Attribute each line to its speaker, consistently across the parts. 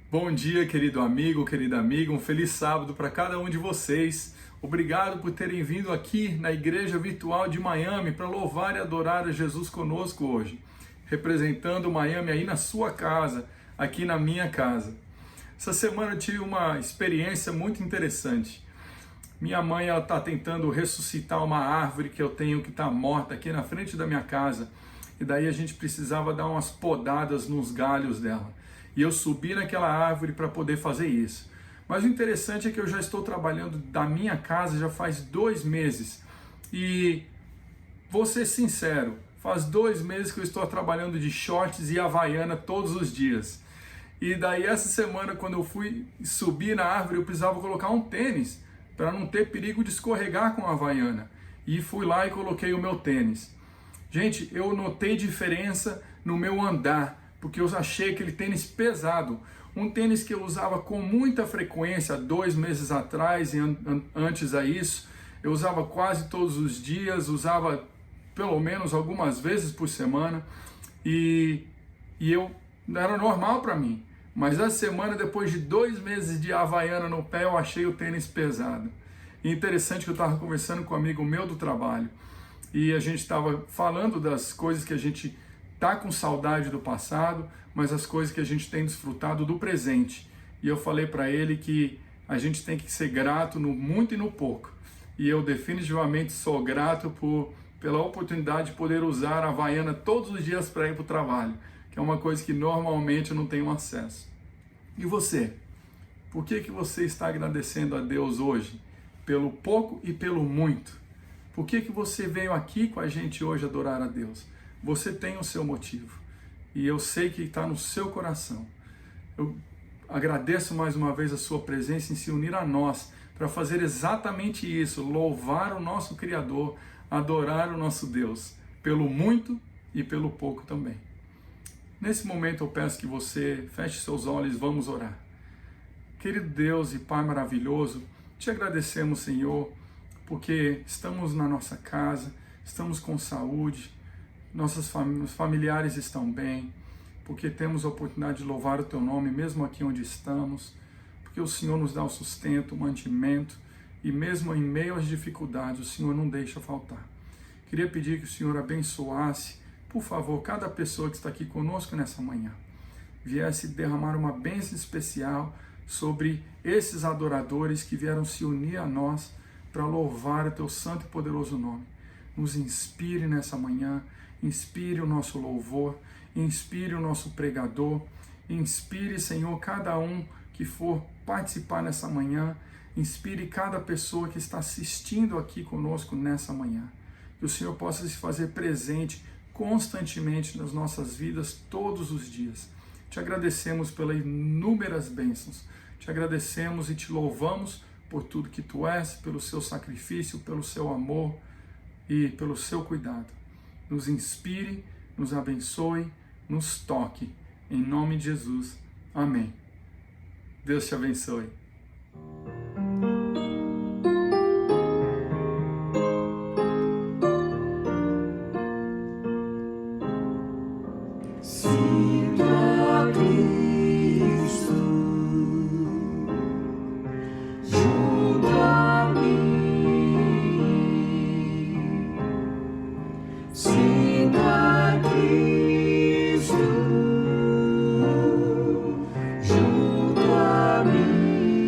Speaker 1: Bom dia, querido amigo, querida amiga, um feliz sábado para cada um de vocês. Obrigado por terem vindo aqui na Igreja Virtual de Miami para louvar e adorar a Jesus conosco hoje, representando Miami aí na sua casa, aqui na minha casa. Essa semana eu tive uma experiência muito interessante. Minha mãe está tentando ressuscitar uma árvore que eu tenho que está morta aqui na frente da minha casa, e daí a gente precisava dar umas podadas nos galhos dela. E eu subi naquela árvore para poder fazer isso. Mas o interessante é que eu já estou trabalhando da minha casa já faz 2 meses. E vou ser sincero, faz 2 meses que eu estou trabalhando de shorts e havaiana todos os dias. E daí essa semana, quando eu fui subir na árvore, eu precisava colocar um tênis para não ter perigo de escorregar com a havaiana. E fui lá e coloquei o meu tênis. Gente, eu notei diferença no meu andar, porque eu achei aquele tênis pesado, um tênis que eu usava com muita frequência 2 meses atrás e antes a isso, eu usava quase todos os dias, usava pelo menos algumas vezes por semana, e eu era normal para mim, mas essa semana, depois de 2 meses de havaiana no pé, eu achei o tênis pesado. E interessante que eu estava conversando com um amigo meu do trabalho, e a gente estava falando das coisas que a gente tá com saudade do passado, mas as coisas que a gente tem desfrutado do presente. E eu falei para ele que a gente tem que ser grato no muito e no pouco. E eu definitivamente sou grato pela oportunidade de poder usar a havaiana todos os dias para ir para o trabalho, que é uma coisa que normalmente eu não tenho acesso. E você? Por que você está agradecendo a Deus hoje? Pelo pouco e pelo muito. Por que você veio aqui com a gente hoje adorar a Deus? Você tem o seu motivo, e eu sei que está no seu coração. Eu agradeço mais uma vez a sua presença em se unir a nós, para fazer exatamente isso, louvar o nosso Criador, adorar o nosso Deus, pelo muito e pelo pouco também. Nesse momento eu peço que você feche seus olhos e vamos orar. Querido Deus e Pai maravilhoso, te agradecemos, Senhor, porque estamos na nossa casa, estamos com saúde, nossos familiares estão bem, porque temos a oportunidade de louvar o Teu nome, mesmo aqui onde estamos, porque o Senhor nos dá o sustento, o mantimento, e mesmo em meio às dificuldades, o Senhor não deixa faltar. Queria pedir que o Senhor abençoasse, por favor, cada pessoa que está aqui conosco nessa manhã, viesse derramar uma bênção especial sobre esses adoradores que vieram se unir a nós para louvar o Teu santo e poderoso nome. Nos inspire nessa manhã, inspire o nosso louvor, inspire o nosso pregador, inspire, Senhor, cada um que for participar nessa manhã, inspire cada pessoa que está assistindo aqui conosco nessa manhã. Que o Senhor possa se fazer presente constantemente nas nossas vidas todos os dias. Te agradecemos pelas inúmeras bênçãos, te agradecemos e te louvamos por tudo que Tu és, pelo Seu sacrifício, pelo Seu amor e pelo Seu cuidado. Nos inspire, nos abençoe, nos toque. Em nome de Jesus. Amém. Deus te abençoe.
Speaker 2: Sinto a Cristo junto a mim. Sinto a Cristo junto a mim.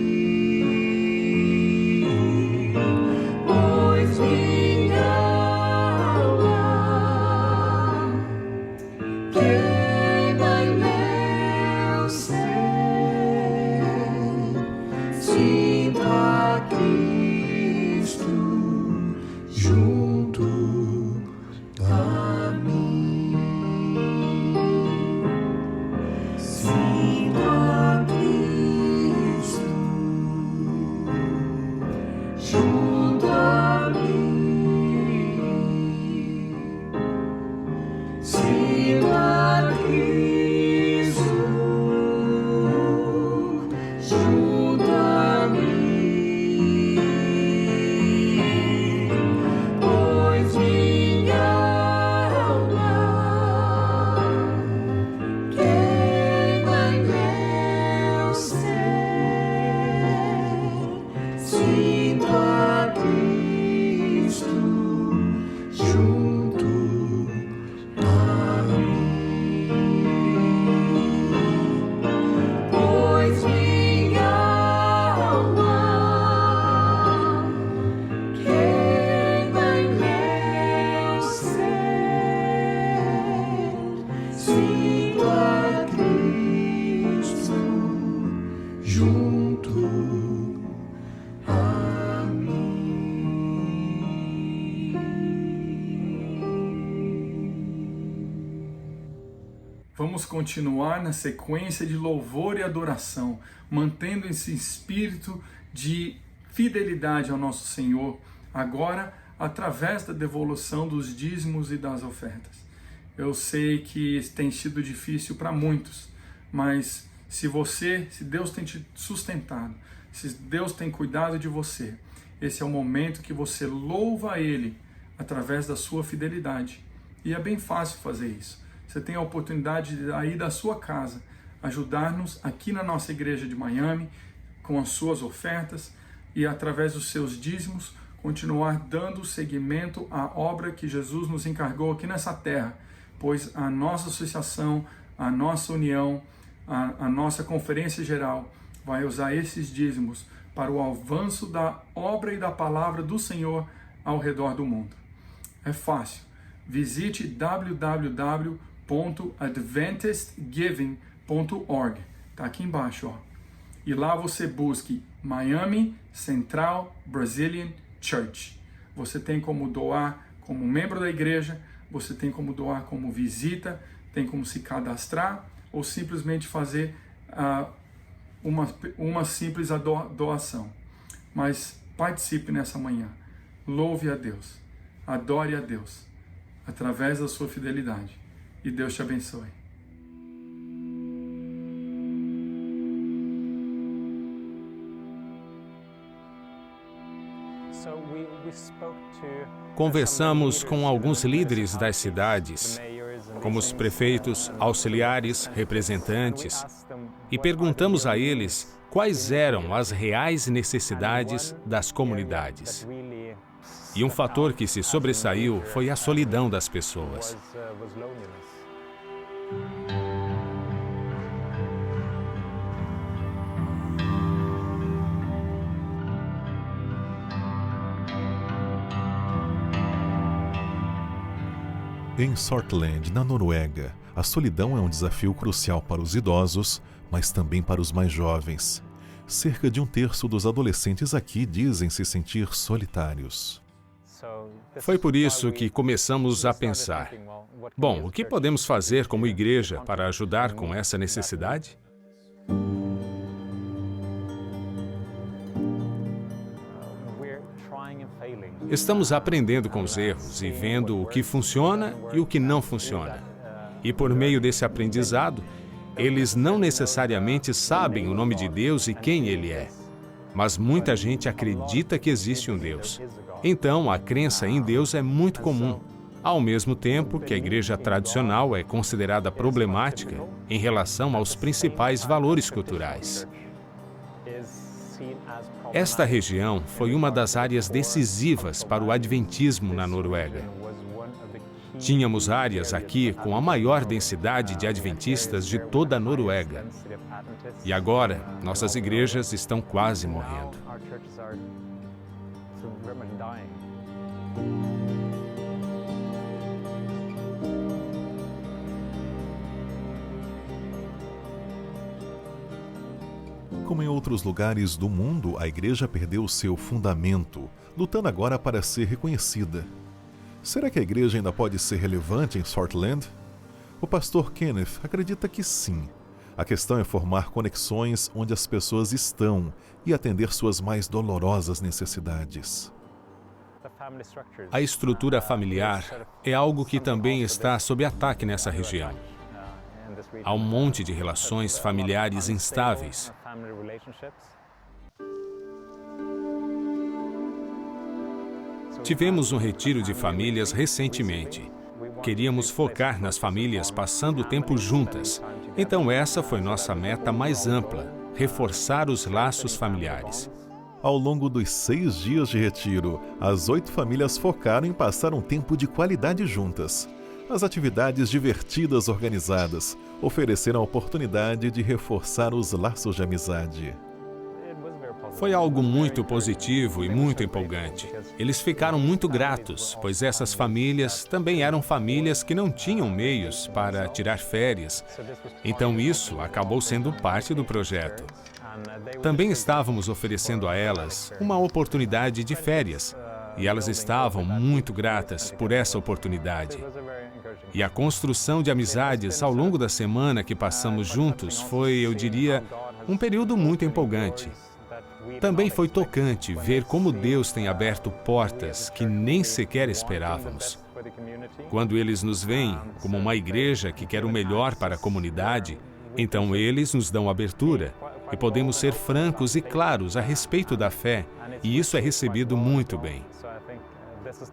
Speaker 1: vamos continuar na sequência de louvor e adoração, mantendo esse espírito de fidelidade ao nosso Senhor, agora através da devolução dos dízimos e das ofertas. Eu sei que tem sido difícil para muitos, mas se Deus tem te sustentado, se Deus tem cuidado de você, esse é o momento que você louva a Ele através da sua fidelidade. E é bem fácil fazer isso. Você tem a oportunidade de aí da sua casa ajudar-nos aqui na nossa igreja de Miami com as suas ofertas e através dos seus dízimos continuar dando seguimento à obra que Jesus nos encarregou aqui nessa terra, pois a nossa associação, a nossa união, a nossa conferência geral vai usar esses dízimos para o avanço da obra e da palavra do Senhor ao redor do mundo. É fácil. Visite www.adventistgiving.org. Está aqui embaixo, ó. E lá você busque Miami Central Brazilian Church. Você tem como doar como membro da igreja, você tem como doar como visita, tem como se cadastrar ou simplesmente fazer uma simples doação. Mas participe nessa manhã. Louve a Deus. Adore a Deus através da sua fidelidade. E Deus te abençoe.
Speaker 3: Conversamos com alguns líderes das cidades, como os prefeitos, auxiliares, representantes, e perguntamos a eles quais eram as reais necessidades das comunidades. E um fator que se sobressaiu foi a solidão das pessoas.
Speaker 4: Em Sortland, na Noruega, a solidão é um desafio crucial para os idosos, mas também para os mais jovens. Cerca de 1/3 dos adolescentes aqui dizem se sentir solitários.
Speaker 3: Foi por isso que começamos a pensar: bom, o que podemos fazer como igreja para ajudar com essa necessidade? Estamos aprendendo com os erros e vendo o que funciona e o que não funciona. E por meio desse aprendizado, eles não necessariamente sabem o nome de Deus e quem Ele é. Mas muita gente acredita que existe um Deus. Então, a crença em Deus é muito comum, ao mesmo tempo que a igreja tradicional é considerada problemática em relação aos principais valores culturais. Esta região foi uma das áreas decisivas para o adventismo na Noruega. Tínhamos áreas aqui com a maior densidade de adventistas de toda a Noruega. E agora, nossas igrejas estão quase morrendo.
Speaker 4: Como em outros lugares do mundo, a igreja perdeu seu fundamento, lutando agora para ser reconhecida. Será que a igreja ainda pode ser relevante em Sortland? O pastor Kenneth acredita que sim. A questão é formar conexões onde as pessoas estão e atender suas mais dolorosas necessidades.
Speaker 3: A estrutura familiar é algo que também está sob ataque nessa região. Há um monte de relações familiares instáveis. Tivemos um retiro de famílias recentemente. Queríamos focar nas famílias passando tempo juntas. Então essa foi nossa meta mais ampla, reforçar os laços familiares.
Speaker 4: Ao longo dos 6 dias de retiro, as 8 famílias focaram em passar um tempo de qualidade juntas. As atividades divertidas organizadas ofereceram a oportunidade de reforçar os laços de amizade.
Speaker 3: Foi algo muito positivo e muito empolgante. Eles ficaram muito gratos, pois essas famílias também eram famílias que não tinham meios para tirar férias. Então isso acabou sendo parte do projeto. Também estávamos oferecendo a elas uma oportunidade de férias, e elas estavam muito gratas por essa oportunidade. E a construção de amizades ao longo da semana que passamos juntos foi, eu diria, um período muito empolgante. Também foi tocante ver como Deus tem aberto portas que nem sequer esperávamos. Quando eles nos veem como uma igreja que quer o melhor para a comunidade, então eles nos dão abertura e podemos ser francos e claros a respeito da fé, e isso é recebido muito bem.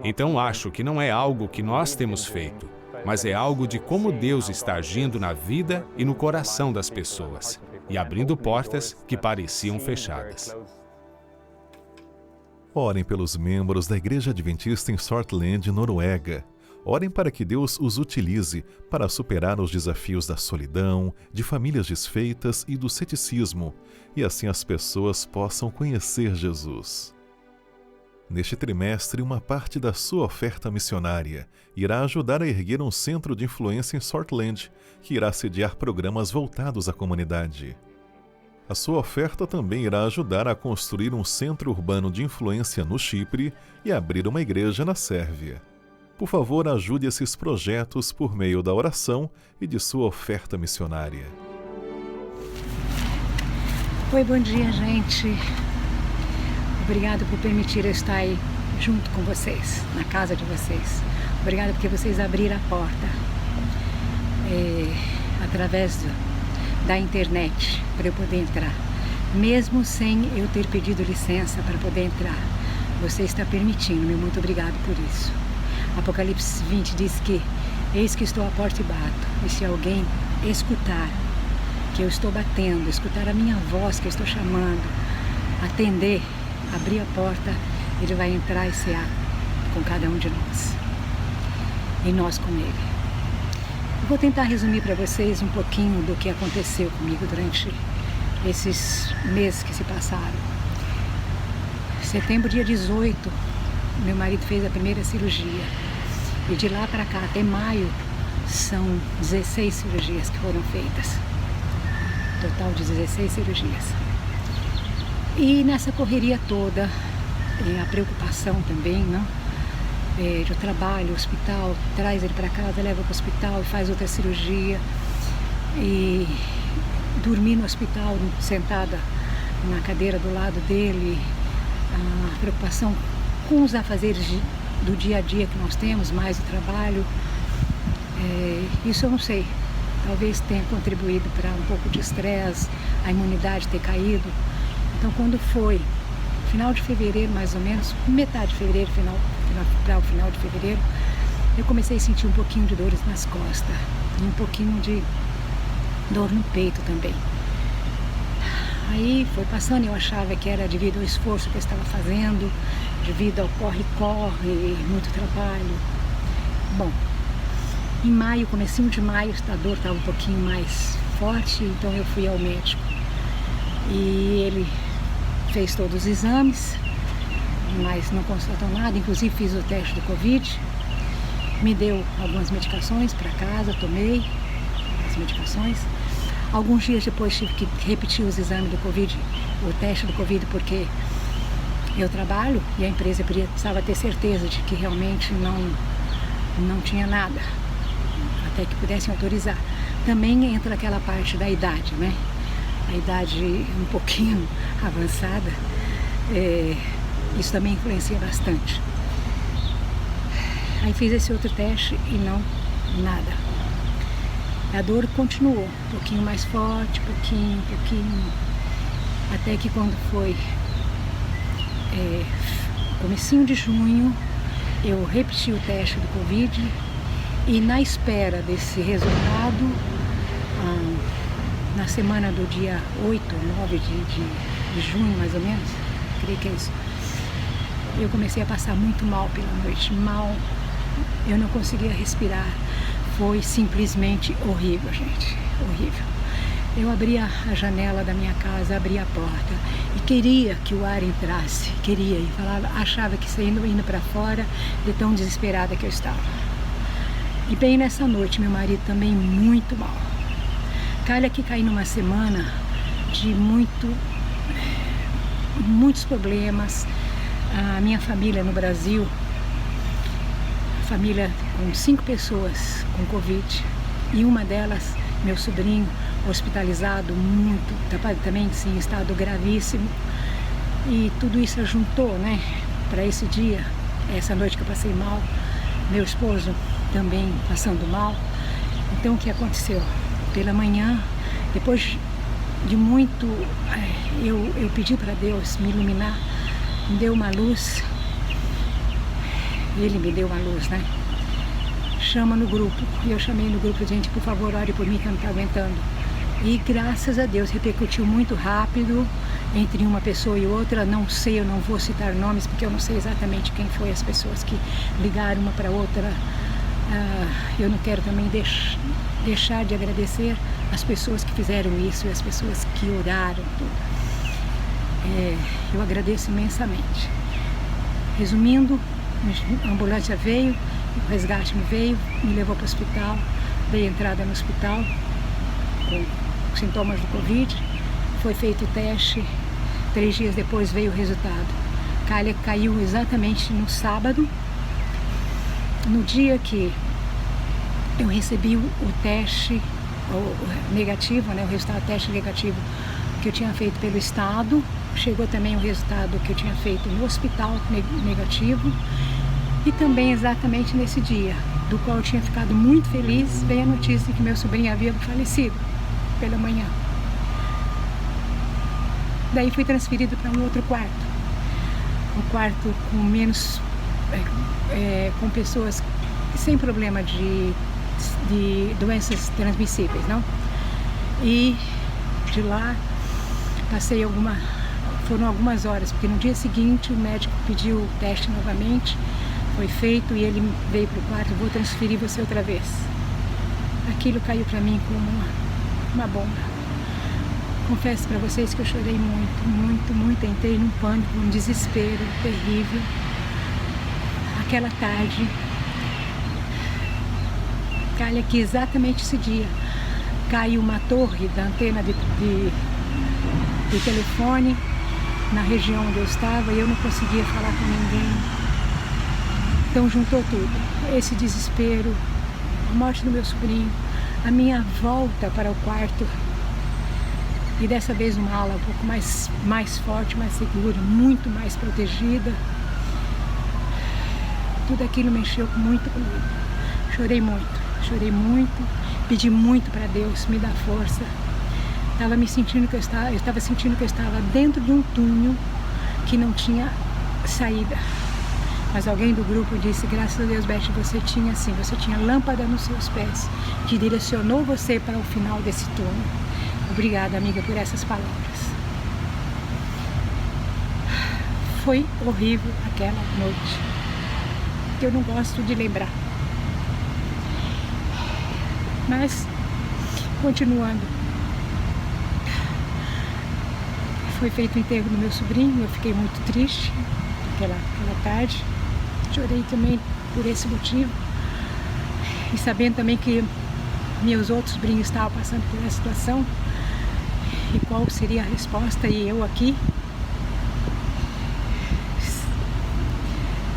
Speaker 3: Então acho que não é algo que nós temos feito, mas é algo de como Deus está agindo na vida e no coração das pessoas, e abrindo portas que pareciam fechadas.
Speaker 4: Orem pelos membros da Igreja Adventista em Sortland, Noruega. Orem para que Deus os utilize para superar os desafios da solidão, de famílias desfeitas e do ceticismo, e assim as pessoas possam conhecer Jesus. Neste trimestre, uma parte da sua oferta missionária irá ajudar a erguer um centro de influência em Sortland, que irá sediar programas voltados à comunidade. A sua oferta também irá ajudar a construir um centro urbano de influência no Chipre e abrir uma igreja na Sérvia. Por favor, ajude esses projetos por meio da oração e de sua oferta missionária.
Speaker 5: Oi, bom dia, gente. Obrigado por permitir eu estar aí junto com vocês, na casa de vocês. Obrigado porque vocês abriram a porta através da internet para eu poder entrar. Mesmo sem eu ter pedido licença para poder entrar, você está permitindo, meu muito obrigado por isso. Apocalipse 20 diz que eis que estou à porta e bato, e se alguém escutar que eu estou batendo, escutar a minha voz que eu estou chamando, atender, abrir a porta, ele vai entrar e cear com cada um de nós, e nós com ele. Eu vou tentar resumir para vocês um pouquinho do que aconteceu comigo durante esses meses que se passaram. Setembro, dia 18, meu marido fez a primeira cirurgia. E de lá para cá, até maio, são 16 cirurgias que foram feitas. Total de 16 cirurgias. E nessa correria toda, a preocupação também, né? De trabalho, hospital, traz ele para casa, leva para o hospital e faz outra cirurgia. E dormir no hospital, sentada na cadeira do lado dele, a preocupação com os afazeres do dia a dia que nós temos, mais o trabalho. Isso eu não sei, talvez tenha contribuído para um pouco de estresse, a imunidade ter caído. Então quando foi final de fevereiro, mais ou menos, metade de fevereiro, para o final de fevereiro, eu comecei a sentir um pouquinho de dores nas costas e um pouquinho de dor no peito também. Aí foi passando, eu achava que era devido ao esforço que eu estava fazendo, devido ao corre-corre, muito trabalho. Bom, em maio, comecinho de maio, a dor estava um pouquinho mais forte, então eu fui ao médico. E ele fez todos os exames, mas não constatou nada, inclusive fiz o teste do Covid, me deu algumas medicações para casa, tomei as medicações. Alguns dias depois tive que repetir os exames do Covid, o teste do Covid, porque eu trabalho e a empresa precisava ter certeza de que realmente não tinha nada, até que pudessem autorizar. Também entra aquela parte da idade, né? A idade um pouquinho avançada, isso também influencia bastante. Aí fiz esse outro teste e nada. A dor continuou, um pouquinho mais forte, pouquinho, até que quando foi comecinho de junho, eu repeti o teste do Covid e na espera desse resultado, na semana do dia 8 ou 9 de junho, mais ou menos, creio que é isso, eu comecei a passar muito mal pela noite, eu não conseguia respirar. Foi simplesmente horrível, gente, horrível. Eu abria a janela da minha casa, abria a porta e queria que o ar entrasse, queria, e falava, achava que indo para fora de tão desesperada que eu estava. E bem nessa noite, meu marido também muito mal. Calha que caí numa semana de muitos problemas. A minha família no Brasil família com 5 pessoas com Covid, e uma delas, meu sobrinho, hospitalizado, também sim, em estado gravíssimo. E tudo isso juntou, né, para esse dia, essa noite que eu passei mal, meu esposo também passando mal. Então o que aconteceu? Pela manhã, depois de muito, eu pedi para Deus me iluminar, me deu uma luz, Ele me deu uma luz, né? Chama no grupo, e eu chamei no grupo, gente, por favor, ore por mim que eu não estou aguentando. E graças a Deus repercutiu muito rápido entre uma pessoa e outra. Não sei, eu não vou citar nomes porque eu não sei exatamente quem foi as pessoas que ligaram uma para outra. Eu não quero também deixar de agradecer as pessoas que fizeram isso e as pessoas que oraram. Eu agradeço imensamente. Resumindo, a ambulância veio, o resgate me veio, me levou para o hospital, dei entrada no hospital com sintomas do Covid, foi feito o teste, 3 dias depois veio o resultado. Calha caiu exatamente no sábado, no dia que eu recebi o teste negativo, né, o resultado do teste negativo que eu tinha feito pelo estado. Chegou também o resultado que eu tinha feito no hospital negativo, e também exatamente nesse dia, do qual eu tinha ficado muito feliz, veio a notícia de que meu sobrinho havia falecido pela manhã. Daí fui transferido para um outro quarto, um quarto com menos, com pessoas sem problema de doenças transmissíveis, não? E de lá passei foram algumas horas, porque no dia seguinte o médico pediu o teste novamente, foi feito e ele veio para o quarto: vou transferir você outra vez. Aquilo caiu para mim como uma bomba. Confesso para vocês que eu chorei muito, entrei num pânico, num desespero terrível. Aquela tarde, calha que exatamente esse dia caiu uma torre da antena de telefone na região onde eu estava, e eu não conseguia falar com ninguém. Então juntou tudo, esse desespero, a morte do meu sobrinho, a minha volta para o quarto, e dessa vez uma ala um pouco mais forte, mais segura, muito mais protegida. Tudo aquilo mexeu muito comigo. Chorei muito, pedi muito para Deus me dar força. Eu estava sentindo que eu estava dentro de um túnel que não tinha saída. Mas alguém do grupo disse: graças a Deus, Beth, você tinha lâmpada nos seus pés, que direcionou você para o final desse túnel. Obrigada, amiga, por essas palavras. Foi horrível aquela noite, que eu não gosto de lembrar. Mas, continuando, foi feito o enterro do meu sobrinho, eu fiquei muito triste aquela tarde. Chorei também por esse motivo, e sabendo também que meus outros sobrinhos estavam passando por essa situação, e qual seria a resposta, e eu aqui.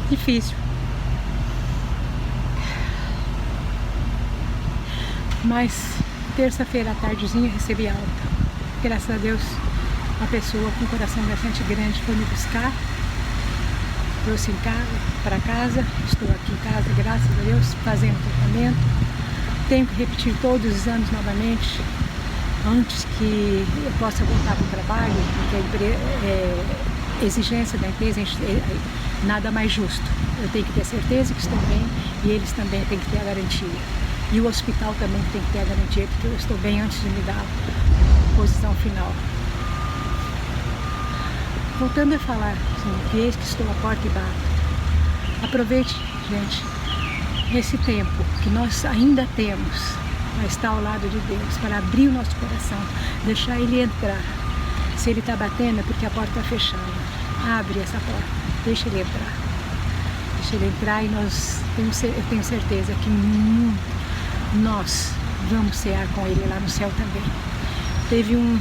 Speaker 5: Difícil. Mas terça-feira à tardezinha recebi alta. Graças a Deus, uma pessoa com um coração bastante grande foi me buscar, trouxe para casa. Estou aqui em casa, graças a Deus, fazendo tratamento. Tenho que repetir todos os anos novamente, antes que eu possa voltar para o trabalho, porque a exigência da empresa é nada mais justo. Eu tenho que ter certeza que estou bem, e eles também têm que ter a garantia. E o hospital também tem que ter a garantia, porque eu estou bem antes de me dar a posição final. Voltando a falar, que eis que estou à porta e bato. Aproveite, gente, esse tempo que nós ainda temos para estar ao lado de Deus, para abrir o nosso coração, deixar Ele entrar. Se Ele está batendo é porque a porta está fechada. Abre essa porta, deixa Ele entrar. Deixa Ele entrar, e eu tenho certeza que nós vamos cear com Ele lá no céu também. Teve um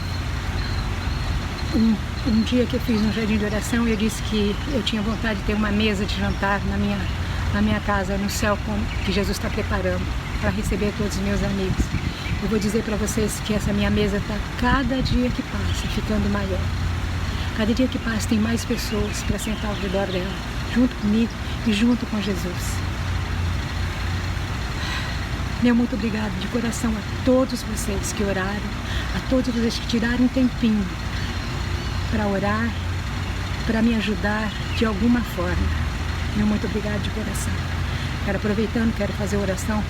Speaker 5: dia que eu fiz um jardim de oração, e eu disse que eu tinha vontade de ter uma mesa de jantar na minha casa, no céu que Jesus está preparando para receber todos os meus amigos. Eu vou dizer para vocês que essa minha mesa está cada dia que passa ficando maior. Cada dia que passa tem mais pessoas para sentar ao redor dela, junto comigo e junto com Jesus. Meu muito obrigado de coração a todos vocês que oraram, a todos vocês que tiraram um tempinho para orar, para me ajudar de alguma forma. Meu muito obrigado de coração. Aproveitando, quero fazer oração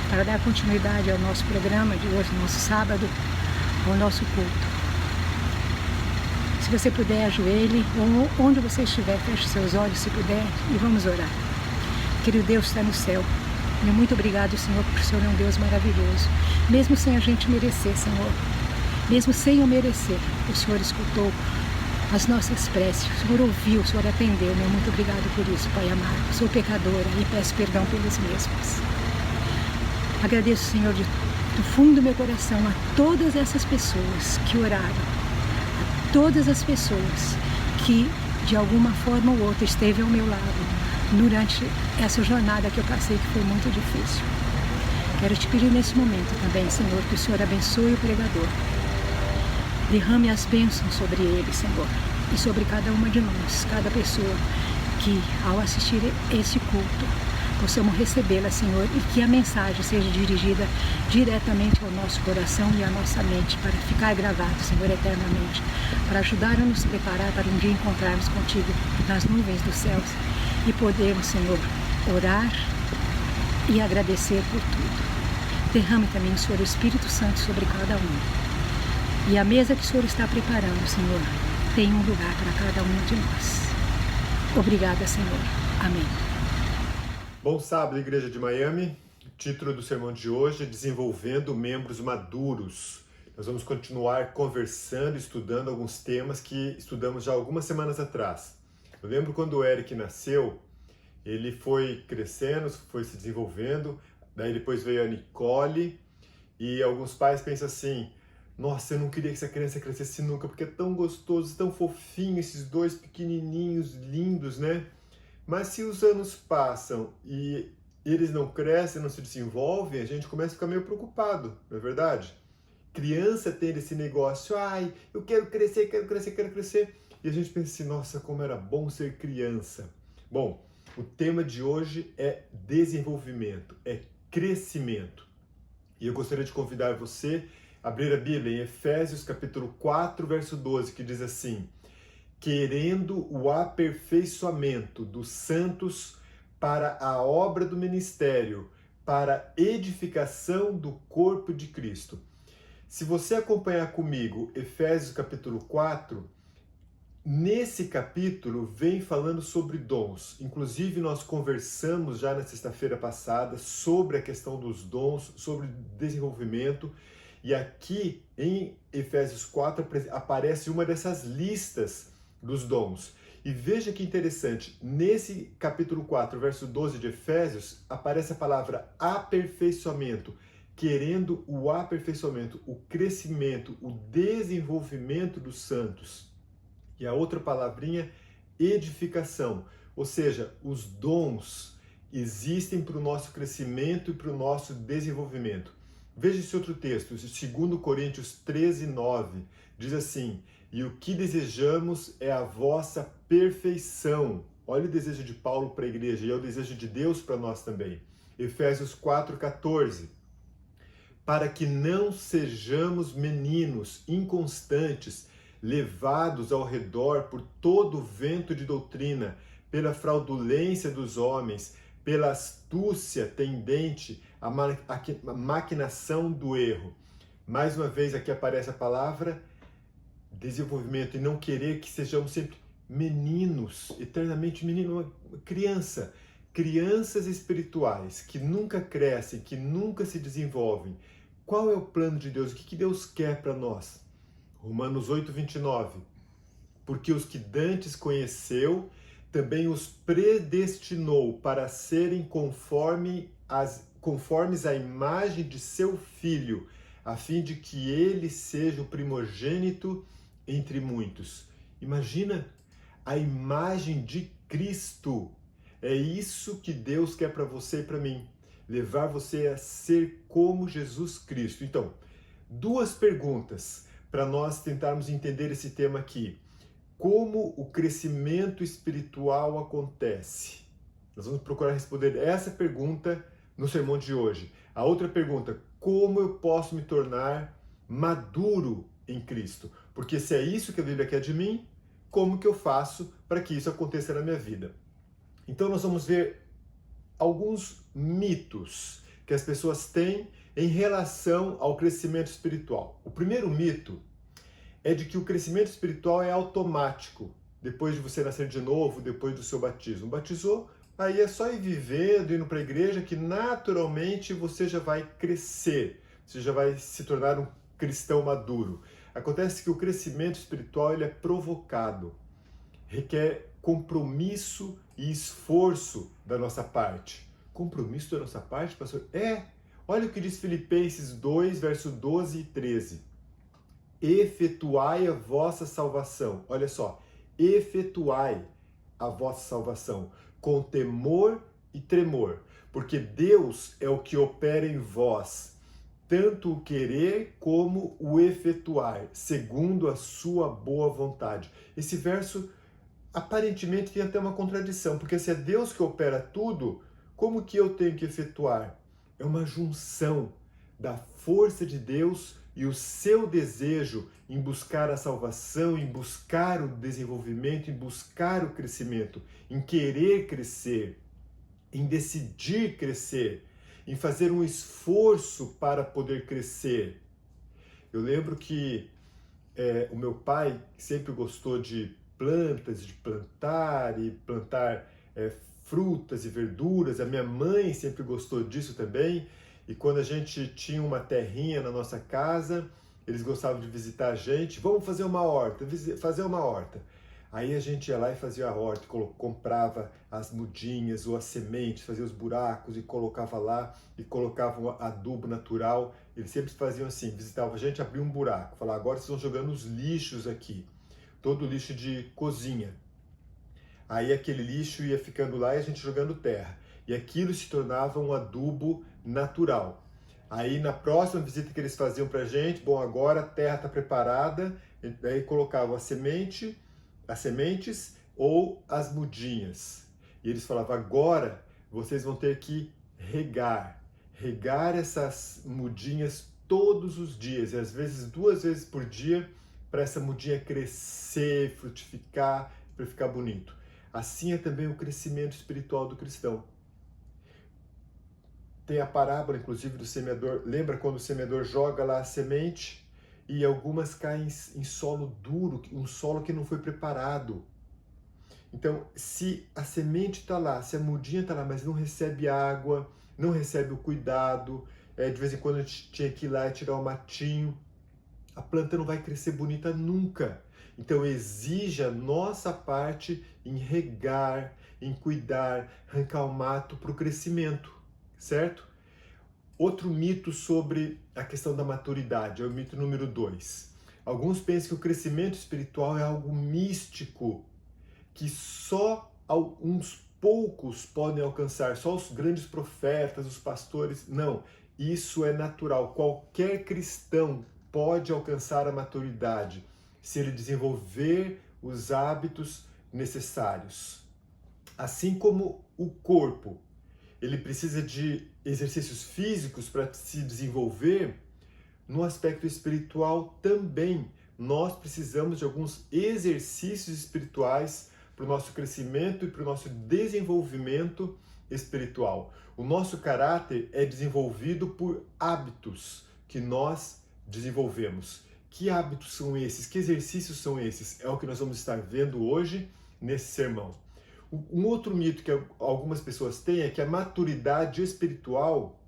Speaker 5: para dar continuidade ao nosso programa de hoje, nosso sábado, ao nosso culto. Se você puder, ajoelhe, ou onde você estiver, feche seus olhos se puder e vamos orar. Querido Deus, está no céu. Meu muito obrigado, Senhor, porque o Senhor é um Deus maravilhoso. Mesmo sem a gente merecer, Senhor, mesmo sem eu merecer, o Senhor escutou as nossas preces, o Senhor ouviu, o Senhor atendeu. Meu muito obrigado por isso, Pai amado. Sou pecadora e peço perdão pelos mesmos. Agradeço, Senhor, do fundo do meu coração a todas essas pessoas que oraram, a todas as pessoas que, de alguma forma ou outra, esteve ao meu lado durante essa jornada que eu passei, que foi muito difícil. Quero te pedir nesse momento também, Senhor, que o Senhor abençoe o pregador. Derrame as bênçãos sobre ele, Senhor, e sobre cada uma de nós, cada pessoa que, ao assistir esse culto, possamos recebê-la, Senhor, e que a mensagem seja dirigida diretamente ao nosso coração e à nossa mente, para ficar gravado, Senhor, eternamente, para ajudar a nos preparar para um dia encontrarmos contigo nas nuvens dos céus e podermos, Senhor, orar e agradecer por tudo. Derrame também, Senhor, o Espírito Santo sobre cada um. E a mesa que o Senhor está preparando, Senhor, tem um lugar para cada um de nós. Obrigada, Senhor. Amém.
Speaker 6: Bom sábado, Igreja de Miami. O título do sermão de hoje é Desenvolvendo Membros Maduros. Nós vamos continuar conversando, estudando alguns temas que estudamos já algumas semanas atrás. Eu lembro quando o Eric nasceu, ele foi crescendo, foi se desenvolvendo, daí depois veio a Nicole, e alguns pais pensam assim: nossa, eu não queria que essa criança crescesse nunca, porque é tão gostoso, tão fofinho, esses dois pequenininhos, lindos, né? Mas se os anos passam e eles não crescem, não se desenvolvem, a gente começa a ficar meio preocupado, não é verdade? Criança tem esse negócio, ai, eu quero crescer, quero crescer, quero crescer. E a gente pensa assim, nossa, como era bom ser criança. Bom, o tema de hoje é desenvolvimento, é crescimento. E eu gostaria de convidar você a abrir a Bíblia em Efésios capítulo 4, verso 12, que diz assim: querendo o aperfeiçoamento dos santos para a obra do ministério, para a edificação do corpo de Cristo. Se você acompanhar comigo Efésios capítulo 4, nesse capítulo vem falando sobre dons. Inclusive nós conversamos já na sexta-feira passada sobre a questão dos dons, sobre desenvolvimento. E aqui em Efésios 4 aparece uma dessas listas dos dons. E veja que interessante, nesse capítulo 4, verso 12 de Efésios, aparece a palavra aperfeiçoamento, querendo o aperfeiçoamento, o crescimento, o desenvolvimento dos santos. E a outra palavrinha, edificação, ou seja, os dons existem para o nosso crescimento e para o nosso desenvolvimento. Veja esse outro texto, 2 Coríntios 13, 9, diz assim: e o que desejamos é a vossa perfeição. Olha o desejo de Paulo para a igreja e é o desejo de Deus para nós também. Efésios 4, 14. Para que não sejamos meninos inconstantes, levados ao redor por todo o vento de doutrina, pela fraudulência dos homens, pela astúcia tendente à maquinação do erro. Mais uma vez aqui aparece a palavra desenvolvimento, e não querer que sejamos sempre meninos, eternamente menino, criança. Crianças espirituais que nunca crescem, que nunca se desenvolvem. Qual é o plano de Deus? O que Deus quer para nós? Romanos 8, 29. Porque os que dantes conheceu, também os predestinou para serem conformes à imagem de seu Filho, a fim de que ele seja o primogênito entre muitos. Imagina a imagem de Cristo. É isso que Deus quer para você e para mim. Levar você a ser como Jesus Cristo. Então, duas perguntas para nós tentarmos entender esse tema aqui. Como o crescimento espiritual acontece? Nós vamos procurar responder essa pergunta no sermão de hoje. A outra pergunta, como eu posso me tornar maduro em Cristo? Porque se é isso que a Bíblia quer de mim, como que eu faço para que isso aconteça na minha vida? Então nós vamos ver alguns mitos que as pessoas têm em relação ao crescimento espiritual. O primeiro mito é de que o crescimento espiritual é automático, depois de você nascer de novo, depois do seu batismo. Batizou, aí é só ir vivendo, indo para a igreja, que naturalmente você já vai crescer, você já vai se tornar um cristão maduro. Acontece que o crescimento espiritual ele é provocado, requer compromisso e esforço da nossa parte. Compromisso da nossa parte, pastor? Olha o que diz Filipenses 2, verso 12 e 13. Efetuai a vossa salvação. Olha só, efetuai a vossa salvação com temor e tremor, porque Deus é o que opera em vós, tanto o querer como o efetuar, segundo a sua boa vontade. Esse verso aparentemente tem até uma contradição, porque se é Deus que opera tudo, como que eu tenho que efetuar? É uma junção da força de Deus e o seu desejo em buscar a salvação, em buscar o desenvolvimento, em buscar o crescimento, em querer crescer, em decidir crescer, em fazer um esforço para poder crescer. Eu lembro que o meu pai sempre gostou de plantas, de plantar frutas e verduras. A minha mãe sempre gostou disso também. E quando a gente tinha uma terrinha na nossa casa, eles gostavam de visitar a gente. Vamos fazer uma horta. Aí a gente ia lá e fazia a horta, comprava as mudinhas ou as sementes, fazia os buracos e colocava lá, e colocava um adubo natural. Eles sempre faziam assim, visitavam a gente, abria um buraco, falava, agora vocês estão jogando os lixos aqui, todo o lixo de cozinha. Aí aquele lixo ia ficando lá e a gente jogando terra. E aquilo se tornava um adubo natural. Aí na próxima visita que eles faziam pra gente, bom, agora a terra está preparada, aí colocavam as sementes ou as mudinhas. E eles falavam, agora vocês vão ter que regar essas mudinhas todos os dias, e às vezes 2 vezes por dia, para essa mudinha crescer, frutificar, para ficar bonito. Assim é também o crescimento espiritual do cristão. Tem a parábola, inclusive, do semeador. Lembra quando o semeador joga lá a semente e algumas caem em solo duro, um solo que não foi preparado. Então, se a semente está lá, se a mudinha está lá, mas não recebe água, não recebe o cuidado, de vez em quando a gente tinha que ir lá e tirar o matinho, a planta não vai crescer bonita nunca. Então exige a nossa parte em regar, em cuidar, arrancar o mato para o crescimento, certo? Outro mito sobre a questão da maturidade, é o mito número 2. Alguns pensam que o crescimento espiritual é algo místico, que só uns poucos podem alcançar, só os grandes profetas, os pastores. Não, isso é natural. Qualquer cristão pode alcançar a maturidade se ele desenvolver os hábitos necessários. Assim como o corpo, ele precisa de exercícios físicos para se desenvolver, no aspecto espiritual também nós precisamos de alguns exercícios espirituais para o nosso crescimento e para o nosso desenvolvimento espiritual. O nosso caráter é desenvolvido por hábitos que nós desenvolvemos. Que hábitos são esses? Que exercícios são esses? É o que nós vamos estar vendo hoje nesse sermão. Um outro mito que algumas pessoas têm é que a maturidade espiritual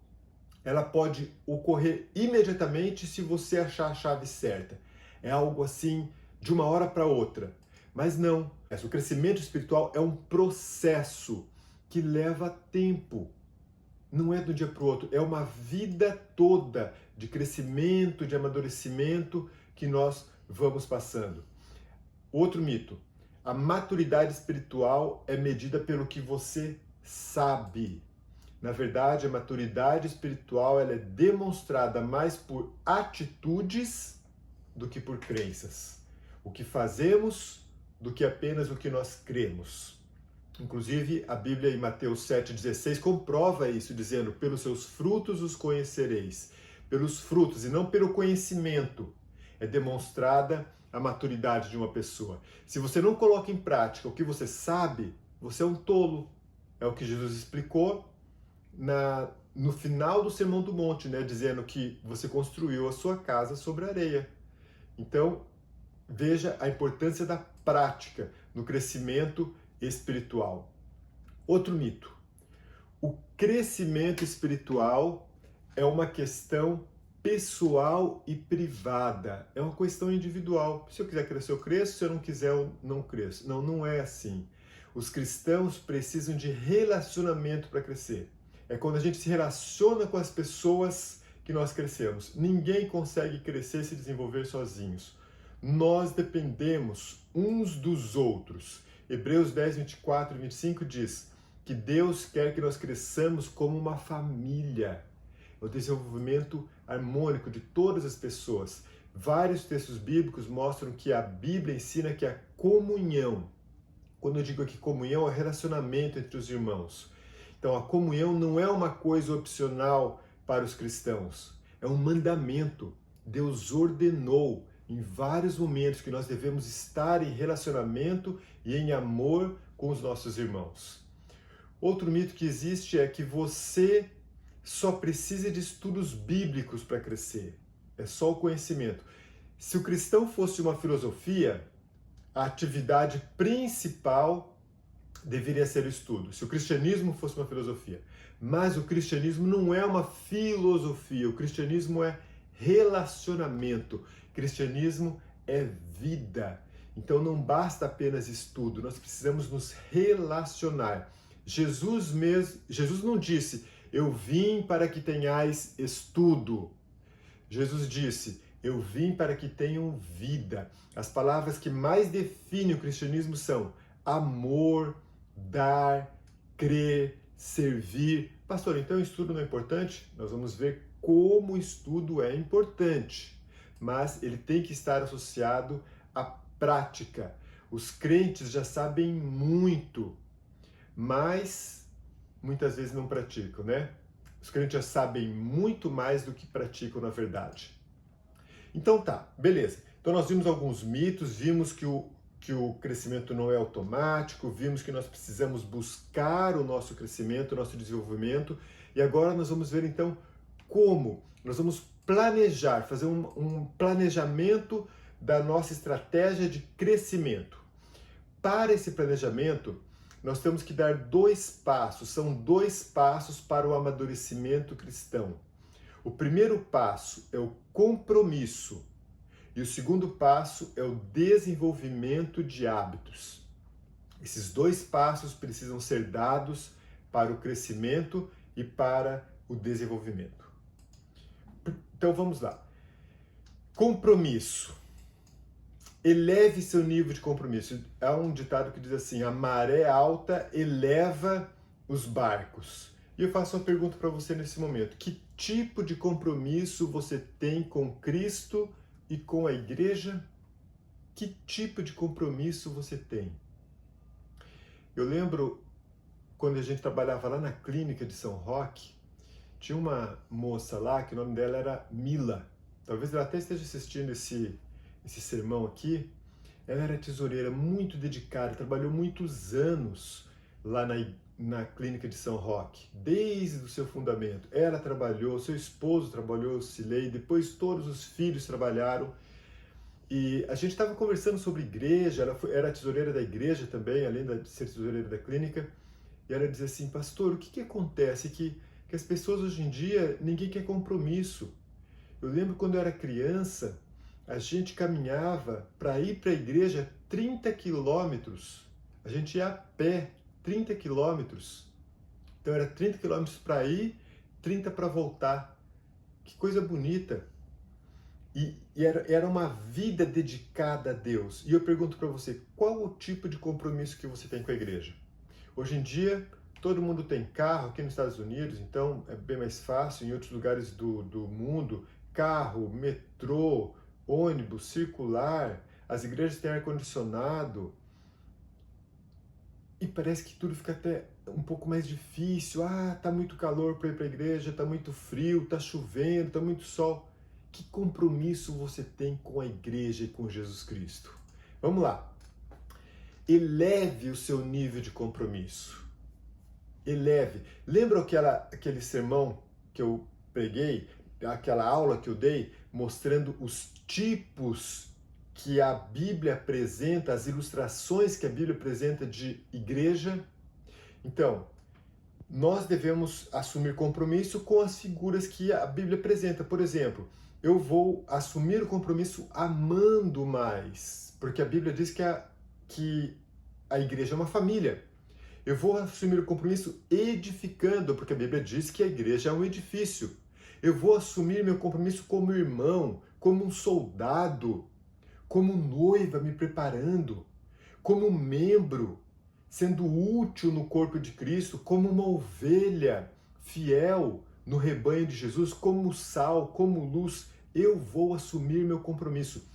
Speaker 6: ela pode ocorrer imediatamente se você achar a chave certa. É algo assim de uma hora para outra. Mas não. O crescimento espiritual é um processo que leva tempo. Não é do dia para o outro. É uma vida toda de crescimento, de amadurecimento que nós vamos passando. Outro mito. a maturidade espiritual é medida pelo que você sabe. Na verdade, a maturidade espiritual ela é demonstrada mais por atitudes do que por crenças. O que fazemos do que apenas o que nós cremos. Inclusive, a Bíblia em Mateus 7,16 comprova isso, dizendo: pelos seus frutos os conhecereis. Pelos frutos e não pelo conhecimento é demonstrada a maturidade de uma pessoa. Se você não coloca em prática o que você sabe, você é um tolo. É o que Jesus explicou no final do Sermão do Monte, né? Dizendo que você construiu a sua casa sobre areia. Então, veja a importância da prática no crescimento espiritual. Outro mito. O crescimento espiritual é uma questão pessoal e privada. É uma questão individual. Se eu quiser crescer, eu cresço. Se eu não quiser, eu não cresço. Não, não é assim. Os cristãos precisam de relacionamento para crescer. É quando a gente se relaciona com as pessoas que nós crescemos. Ninguém consegue crescer e se desenvolver sozinhos. Nós dependemos uns dos outros. Hebreus 10, 24 e 25 diz que Deus quer que nós cresçamos como uma família. O desenvolvimento harmônico de todas as pessoas. Vários textos bíblicos mostram que a Bíblia ensina que a comunhão, quando eu digo aqui comunhão, é relacionamento entre os irmãos. Então a comunhão não é uma coisa opcional para os cristãos, é um mandamento. Deus ordenou em vários momentos que nós devemos estar em relacionamento e em amor com os nossos irmãos. Outro mito que existe é que você só precisa de estudos bíblicos para crescer. É só o conhecimento. Se o cristão fosse uma filosofia, a atividade principal deveria ser o estudo. Se o cristianismo fosse uma filosofia. Mas o cristianismo não é uma filosofia. O cristianismo é relacionamento. Cristianismo é vida. Então não basta apenas estudo, nós precisamos nos relacionar. Jesus não disse: eu vim para que tenhais estudo. Jesus disse: eu vim para que tenham vida. As palavras que mais definem o cristianismo são amor, dar, crer, servir. Pastor, então o estudo não é importante? Nós vamos ver como o estudo é importante. Mas ele tem que estar associado à prática. Os crentes já sabem muito, mas muitas vezes não praticam, né? Os crentes já sabem muito mais do que praticam na verdade. Então tá, beleza. Então nós vimos alguns mitos, vimos que o crescimento não é automático, vimos que nós precisamos buscar o nosso crescimento, o nosso desenvolvimento, e agora nós vamos ver então como nós vamos planejar, fazer um planejamento da nossa estratégia de crescimento. Para esse planejamento, nós temos que dar 2 passos, são 2 passos para o amadurecimento cristão. O primeiro passo é o compromisso e o segundo passo é o desenvolvimento de hábitos. Esses 2 passos precisam ser dados para o crescimento e para o desenvolvimento. Então vamos lá. Compromisso. Eleve seu nível de compromisso. Há um ditado que diz assim: a maré alta eleva os barcos. E eu faço uma pergunta para você nesse momento. Que tipo de compromisso você tem com Cristo e com a igreja? Que tipo de compromisso você tem? Eu lembro quando a gente trabalhava lá na clínica de São Roque, tinha uma moça lá que o nome dela era Mila. Talvez ela até esteja assistindo esse sermão aqui. Ela era tesoureira, muito dedicada, trabalhou muitos anos lá na clínica de São Roque, desde o seu fundamento. Ela trabalhou, seu esposo trabalhou, Cilei, depois todos os filhos trabalharam. E a gente estava conversando sobre igreja, ela era tesoureira da igreja também, além de ser tesoureira da clínica. E ela dizia assim: pastor, o que acontece que as pessoas hoje em dia, ninguém quer compromisso. Eu lembro quando eu era criança, a gente caminhava para ir para a igreja 30 quilômetros. A gente ia a pé 30 quilômetros. Então era 30 quilômetros para ir, 30 para voltar. Que coisa bonita. E era uma vida dedicada a Deus. E eu pergunto para você, qual o tipo de compromisso que você tem com a igreja? Hoje em dia, todo mundo tem carro, aqui nos Estados Unidos, então é bem mais fácil. Em outros lugares do mundo, carro, metrô, ônibus, circular, as igrejas têm ar-condicionado. E parece que tudo fica até um pouco mais difícil. Tá muito calor para ir para a igreja, tá muito frio, tá chovendo, tá muito sol. Que compromisso você tem com a igreja e com Jesus Cristo? Vamos lá. Eleve o seu nível de compromisso. Eleve. Lembra aquele sermão que eu preguei, aquela aula que eu dei, mostrando os tipos que a Bíblia apresenta, as ilustrações que a Bíblia apresenta de igreja? Então, nós devemos assumir compromisso com as figuras que a Bíblia apresenta. Por exemplo, eu vou assumir o compromisso amando mais, porque a Bíblia diz que a igreja é uma família. Eu vou assumir o compromisso edificando, porque a Bíblia diz que a igreja é um edifício. Eu vou assumir meu compromisso como irmão, como um soldado, como noiva me preparando, como membro, sendo útil no corpo de Cristo, como uma ovelha fiel no rebanho de Jesus, como sal, como luz. Eu vou assumir meu compromisso.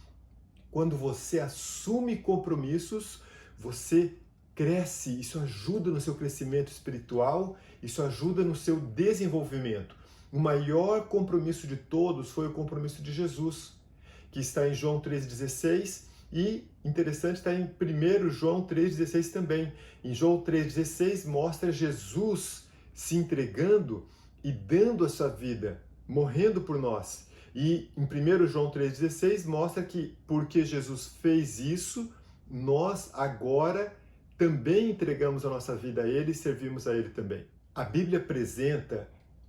Speaker 6: Quando você assume compromissos, você cresce. Isso ajuda no seu crescimento espiritual, isso ajuda no seu desenvolvimento. O maior compromisso de todos foi o compromisso de Jesus, que está em João 3,16 e, interessante, está em 1 João 3,16 também. Em João 3,16 mostra Jesus se entregando e dando a sua vida, morrendo por nós. E em 1 João 3,16 mostra que porque Jesus fez isso, nós agora também entregamos a nossa vida a Ele e servimos a Ele também. A Bíblia apresenta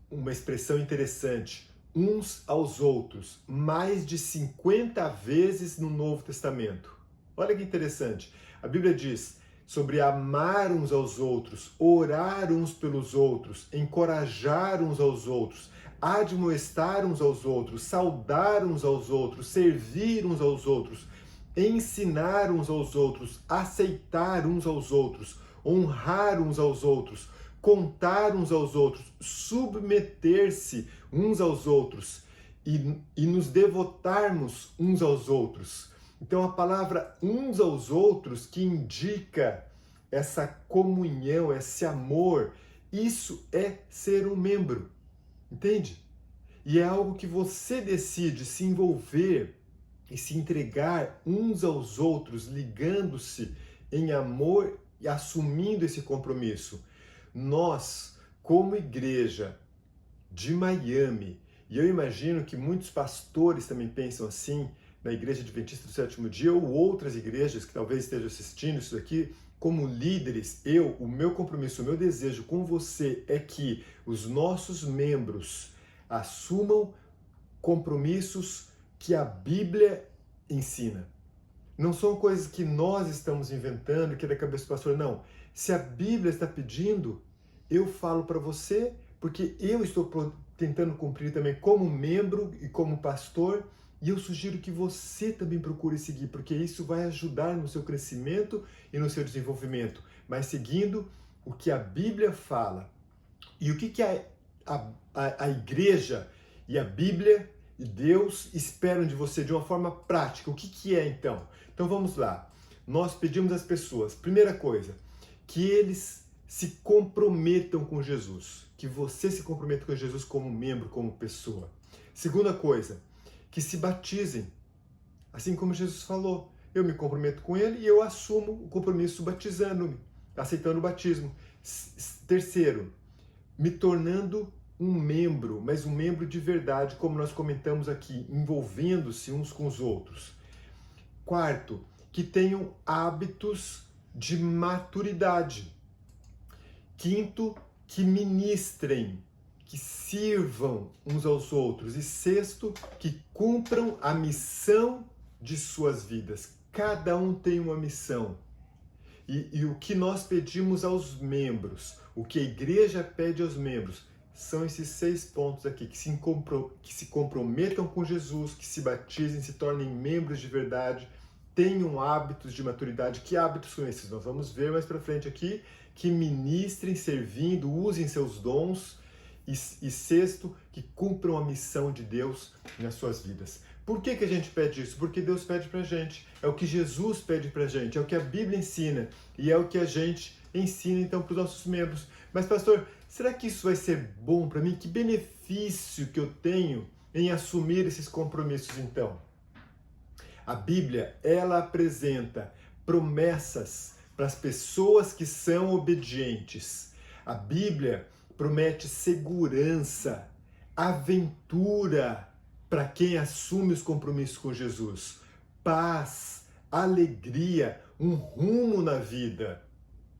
Speaker 6: uma expressão interessante, uns aos outros, mais de 50 vezes no Novo Testamento. Olha que interessante. A Bíblia diz sobre amar uns aos outros, orar uns pelos outros, encorajar uns aos outros, admoestar uns aos outros, saudar uns aos outros, servir uns aos outros, ensinar uns aos outros, aceitar uns aos outros, honrar uns aos outros, contar uns aos outros, submeter-se uns aos outros e nos devotarmos uns aos outros. Então a palavra uns aos outros, que indica essa comunhão, esse amor, isso é ser um membro, entende? E é algo que você decide se envolver e se entregar uns aos outros, ligando-se em amor e assumindo esse compromisso. Nós, como igreja de Miami, e eu imagino que muitos pastores também pensam assim, na Igreja Adventista do Sétimo Dia ou outras igrejas que talvez estejam assistindo isso aqui, como líderes, o meu compromisso, o meu desejo com você é que os nossos membros assumam compromissos que a Bíblia ensina. Não são coisas que nós estamos inventando, que é da cabeça do pastor, não. Se a Bíblia está pedindo, eu falo para você, porque eu estou tentando cumprir também como membro e como pastor, e eu sugiro que você também procure seguir, porque isso vai ajudar no seu crescimento e no seu desenvolvimento, mas seguindo o que a Bíblia fala. E o que a igreja e a Bíblia e Deus esperam de você de uma forma prática. O que é então? Então vamos lá. Nós pedimos às pessoas, primeira coisa, que eles se comprometam com Jesus, que você se comprometa com Jesus como membro, como pessoa. Segunda coisa, que se batizem, assim como Jesus falou. Eu me comprometo com Ele e eu assumo o compromisso batizando-me, aceitando o batismo. Terceiro, me tornando um membro, mas um membro de verdade, como nós comentamos aqui, envolvendo-se uns com os outros. Quarto, que tenham hábitos de maturidade. Quinto, que ministrem, que sirvam uns aos outros. E sexto, que cumpram a missão de suas vidas. Cada um tem uma missão. E o que nós pedimos aos membros, o que a igreja pede aos membros, são esses 6 pontos aqui, que se comprometam com Jesus, que se batizem, se tornem membros de verdade, tenham hábitos de maturidade. Que hábitos são esses? Nós vamos ver mais para frente aqui, que ministrem, servindo, usem seus dons, e sexto, que cumpram a missão de Deus nas suas vidas. Por que a gente pede isso? Porque Deus pede pra gente, é o que Jesus pede pra gente, é o que a Bíblia ensina, e é o que a gente ensina então para os nossos membros. Mas pastor, será que isso vai ser bom para mim? Que benefício que eu tenho em assumir esses compromissos então? A Bíblia, ela apresenta promessas para as pessoas que são obedientes. A Bíblia promete segurança, aventura para quem assume os compromissos com Jesus, paz, alegria, um rumo na vida.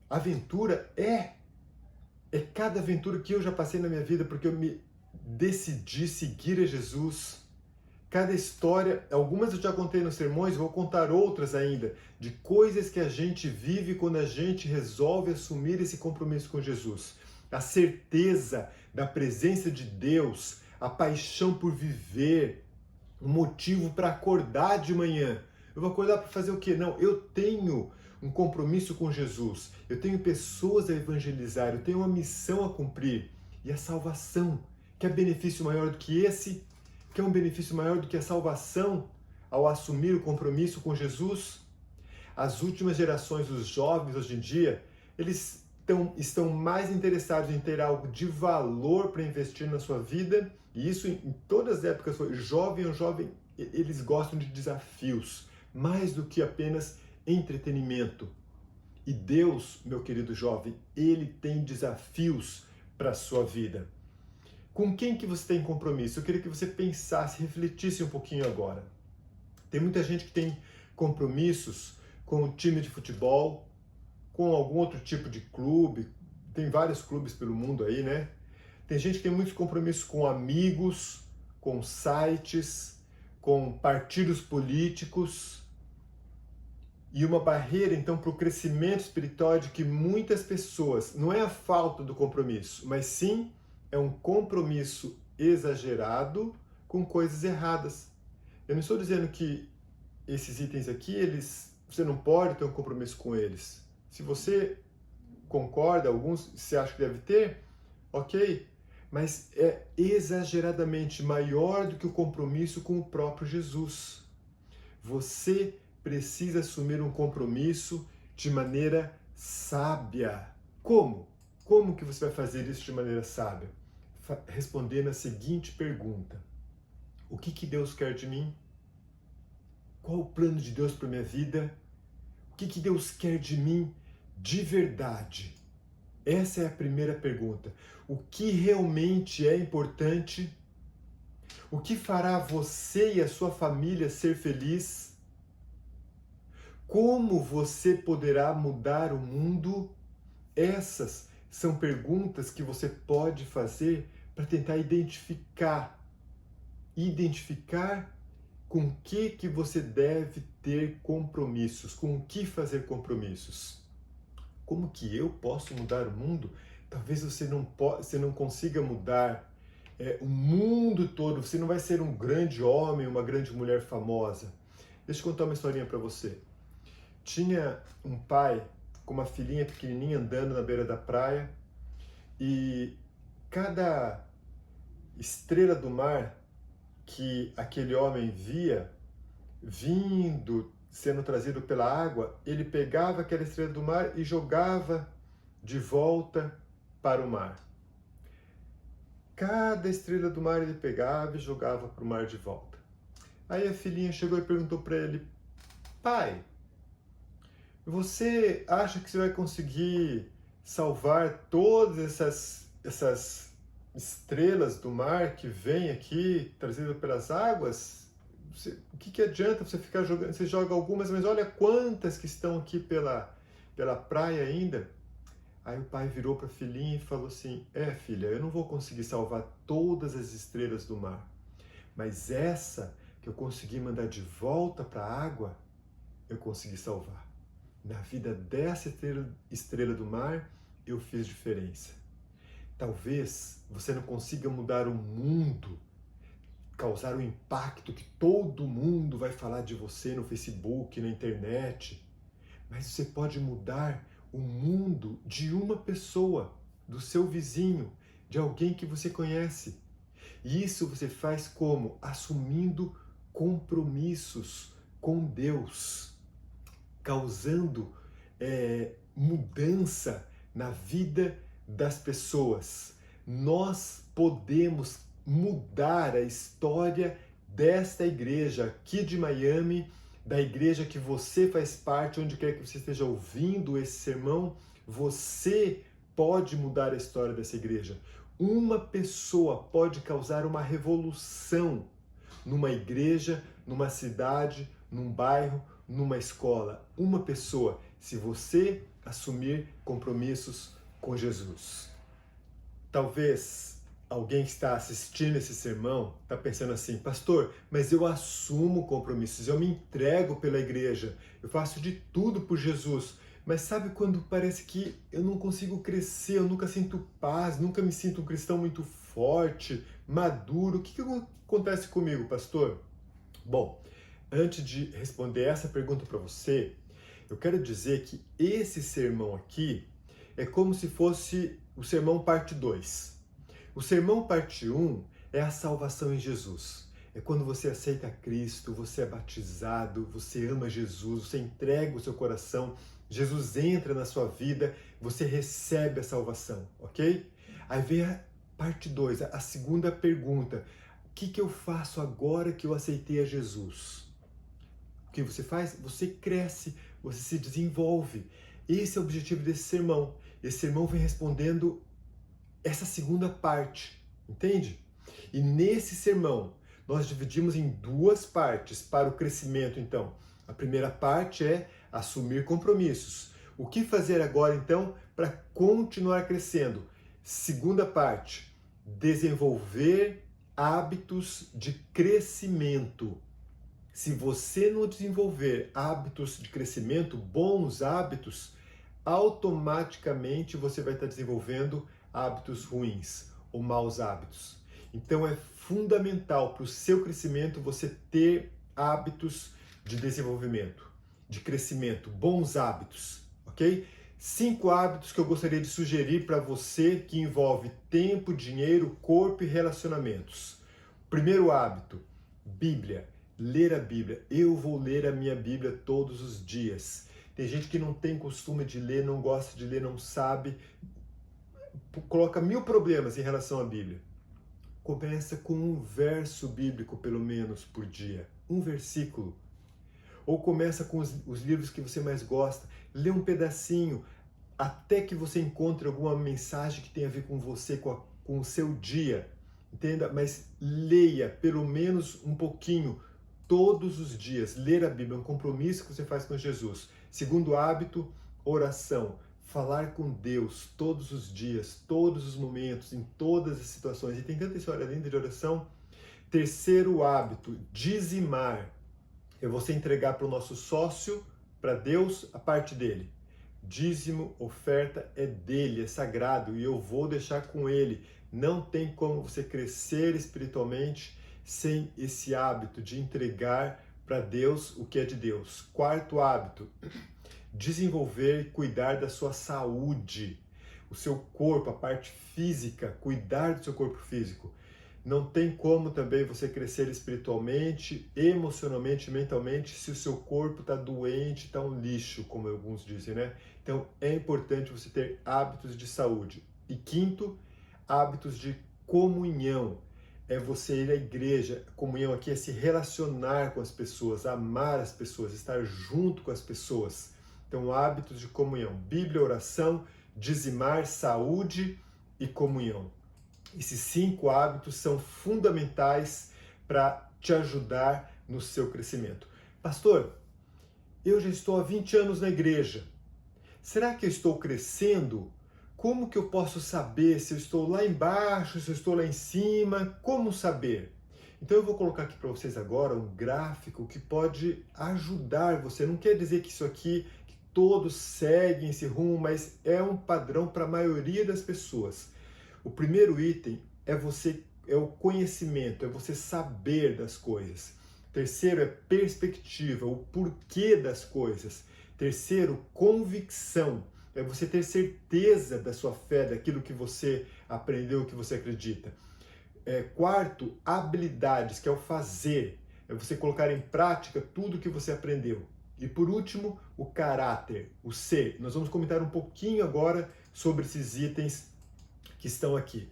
Speaker 6: Aventura é cada aventura que eu já passei na minha vida porque eu me decidi seguir a Jesus. Cada história, algumas eu já contei nos sermões, vou contar outras ainda, de coisas que a gente vive quando a gente resolve assumir esse compromisso com Jesus. A certeza da presença de Deus, a paixão por viver, um motivo para acordar de manhã. Eu vou acordar para fazer o quê? Não, eu tenho um compromisso com Jesus, eu tenho pessoas a evangelizar, eu tenho uma missão a cumprir. E a salvação, que é benefício maior do que esse? Que é um benefício maior do que a salvação ao assumir o compromisso com Jesus? As últimas gerações, os jovens hoje em dia, eles estão mais interessados em ter algo de valor para investir na sua vida, e isso em todas as épocas foi jovem, eles gostam de desafios, mais do que apenas entretenimento. E Deus, meu querido jovem, Ele tem desafios para a sua vida. Com quem que você tem compromisso? Eu queria que você pensasse, refletisse um pouquinho agora. Tem muita gente que tem compromissos com o time de futebol, com algum outro tipo de clube, tem vários clubes pelo mundo aí, né? Tem gente que tem muitos compromissos com amigos, com sites, com partidos políticos, e uma barreira, então, para o crescimento espiritual de que muitas pessoas, não é a falta do compromisso, mas sim é um compromisso exagerado com coisas erradas. Eu não estou dizendo que esses itens aqui, você não pode ter um compromisso com eles. Se você concorda, alguns você acha que deve ter, ok, mas é exageradamente maior do que o compromisso com o próprio Jesus. Você precisa assumir um compromisso de maneira sábia. Como? Como que você vai fazer isso de maneira sábia? Respondendo a seguinte pergunta: o que Deus quer de mim? Qual o plano de Deus para minha vida? O que Deus quer de mim de verdade? Essa é a primeira pergunta. O que realmente é importante? O que fará você e a sua família ser feliz? Como você poderá mudar o mundo? Essas são perguntas que você pode fazer para tentar identificar com o que você deve ter compromissos, com o que fazer compromissos. Como que eu posso mudar o mundo? Talvez você não consiga mudar o mundo todo, você não vai ser um grande homem, uma grande mulher famosa. Deixa eu contar uma historinha para você. Tinha um pai com uma filhinha pequenininha andando na beira da praia, e cada estrela do mar que aquele homem via vindo, sendo trazido pela água, ele pegava aquela estrela do mar e jogava de volta para o mar. Cada estrela do mar ele pegava e jogava para o mar de volta. Aí a filhinha chegou e perguntou para ele: pai, você acha que você vai conseguir salvar todas essas estrelas do mar que vêm aqui, trazidas pelas águas? O que adianta você ficar jogando? Você joga algumas, mas olha quantas que estão aqui pela praia ainda. Aí o pai virou para a filhinha e falou assim: filha, eu não vou conseguir salvar todas as estrelas do mar, mas essa que eu consegui mandar de volta para a água, eu consegui salvar. Na vida dessa estrela do mar, eu fiz diferença. Talvez você não consiga mudar o mundo, causar um impacto que todo mundo vai falar de você no Facebook, na internet, mas você pode mudar o mundo de uma pessoa, do seu vizinho, de alguém que você conhece. E isso você faz como? Assumindo compromissos com Deus, causando mudança na vida das pessoas. Nós podemos mudar a história desta igreja aqui de Miami, da igreja que você faz parte, onde quer que você esteja ouvindo esse sermão, você pode mudar a história dessa igreja. Uma pessoa pode causar uma revolução numa igreja, numa cidade, num bairro, numa escola. Uma pessoa, se você assumir compromissos com Jesus. Talvez alguém que está assistindo esse sermão está pensando assim: pastor, mas eu assumo compromissos, eu me entrego pela igreja, eu faço de tudo por Jesus, mas sabe quando parece que eu não consigo crescer, eu nunca sinto paz, nunca me sinto um cristão muito forte, maduro, o que acontece comigo, pastor? Bom, antes de responder essa pergunta para você, eu quero dizer que esse sermão aqui é como se fosse o sermão parte 2. O sermão parte 1 é a salvação em Jesus. É quando você aceita Cristo, você é batizado, você ama Jesus, você entrega o seu coração, Jesus entra na sua vida, você recebe a salvação, ok? Aí vem a parte 2, a segunda pergunta. O que eu faço agora que eu aceitei a Jesus? O que você faz? Você cresce, você se desenvolve. Esse é o objetivo desse sermão. Esse sermão vem respondendo essa segunda parte, entende? E nesse sermão, nós dividimos em duas partes para o crescimento, então. A primeira parte é assumir compromissos. O que fazer agora, então, para continuar crescendo? Segunda parte, desenvolver hábitos de crescimento. Se você não desenvolver hábitos de crescimento, bons hábitos, automaticamente você vai estar desenvolvendo hábitos ruins ou maus hábitos. Então é fundamental para o seu crescimento você ter hábitos de desenvolvimento, de crescimento, bons hábitos, ok? 5 hábitos que eu gostaria de sugerir para você que envolve tempo, dinheiro, corpo e relacionamentos. Primeiro hábito, Bíblia. Ler a Bíblia. Eu vou ler a minha Bíblia todos os dias. Tem gente que não tem costume de ler, não gosta de ler, não sabe, coloca 1000 problemas em relação à Bíblia. Começa com um verso bíblico, pelo menos, por dia. Um versículo. Ou começa com os livros que você mais gosta. Lê um pedacinho, até que você encontre alguma mensagem que tenha a ver com você, com o seu dia. Entenda? Mas leia, pelo menos um pouquinho, todos os dias. Ler a Bíblia é um compromisso que você faz com Jesus. Segundo hábito, oração. Falar com Deus todos os dias, todos os momentos, em todas as situações. E tem tanta história linda de oração. Terceiro hábito, dizimar. É você entregar para o nosso sócio, para Deus, a parte dele. Dízimo, oferta é dele, é sagrado e eu vou deixar com ele. Não tem como você crescer espiritualmente sem esse hábito de entregar para Deus o que é de Deus. Quarto hábito, desenvolver e cuidar da sua saúde, o seu corpo, a parte física, cuidar do seu corpo físico. Não tem como também você crescer espiritualmente, emocionalmente, mentalmente, se o seu corpo está doente, está um lixo, como alguns dizem, né? Então é importante você ter hábitos de saúde. E quinto, hábitos de comunhão. É você ir à igreja. Comunhão aqui é se relacionar com as pessoas, amar as pessoas, estar junto com as pessoas. Então, hábitos de comunhão, Bíblia, oração, dizimar, saúde e comunhão. Esses 5 hábitos são fundamentais para te ajudar no seu crescimento. Pastor, eu já estou há 20 anos na igreja. Será que eu estou crescendo? Como que eu posso saber se eu estou lá embaixo, se eu estou lá em cima? Como saber? Então eu vou colocar aqui para vocês agora um gráfico que pode ajudar você. Não quer dizer que isso aqui, que todos seguem esse rumo, mas é um padrão para a maioria das pessoas. O primeiro item é o conhecimento, é você saber das coisas. Terceiro é perspectiva, o porquê das coisas. Terceiro, convicção, é você ter certeza da sua fé, daquilo que você aprendeu, que você acredita. Quarto, habilidades, que é o fazer, é você colocar em prática tudo que você aprendeu. E por último, o caráter, o ser. Nós vamos comentar um pouquinho agora sobre esses itens que estão aqui.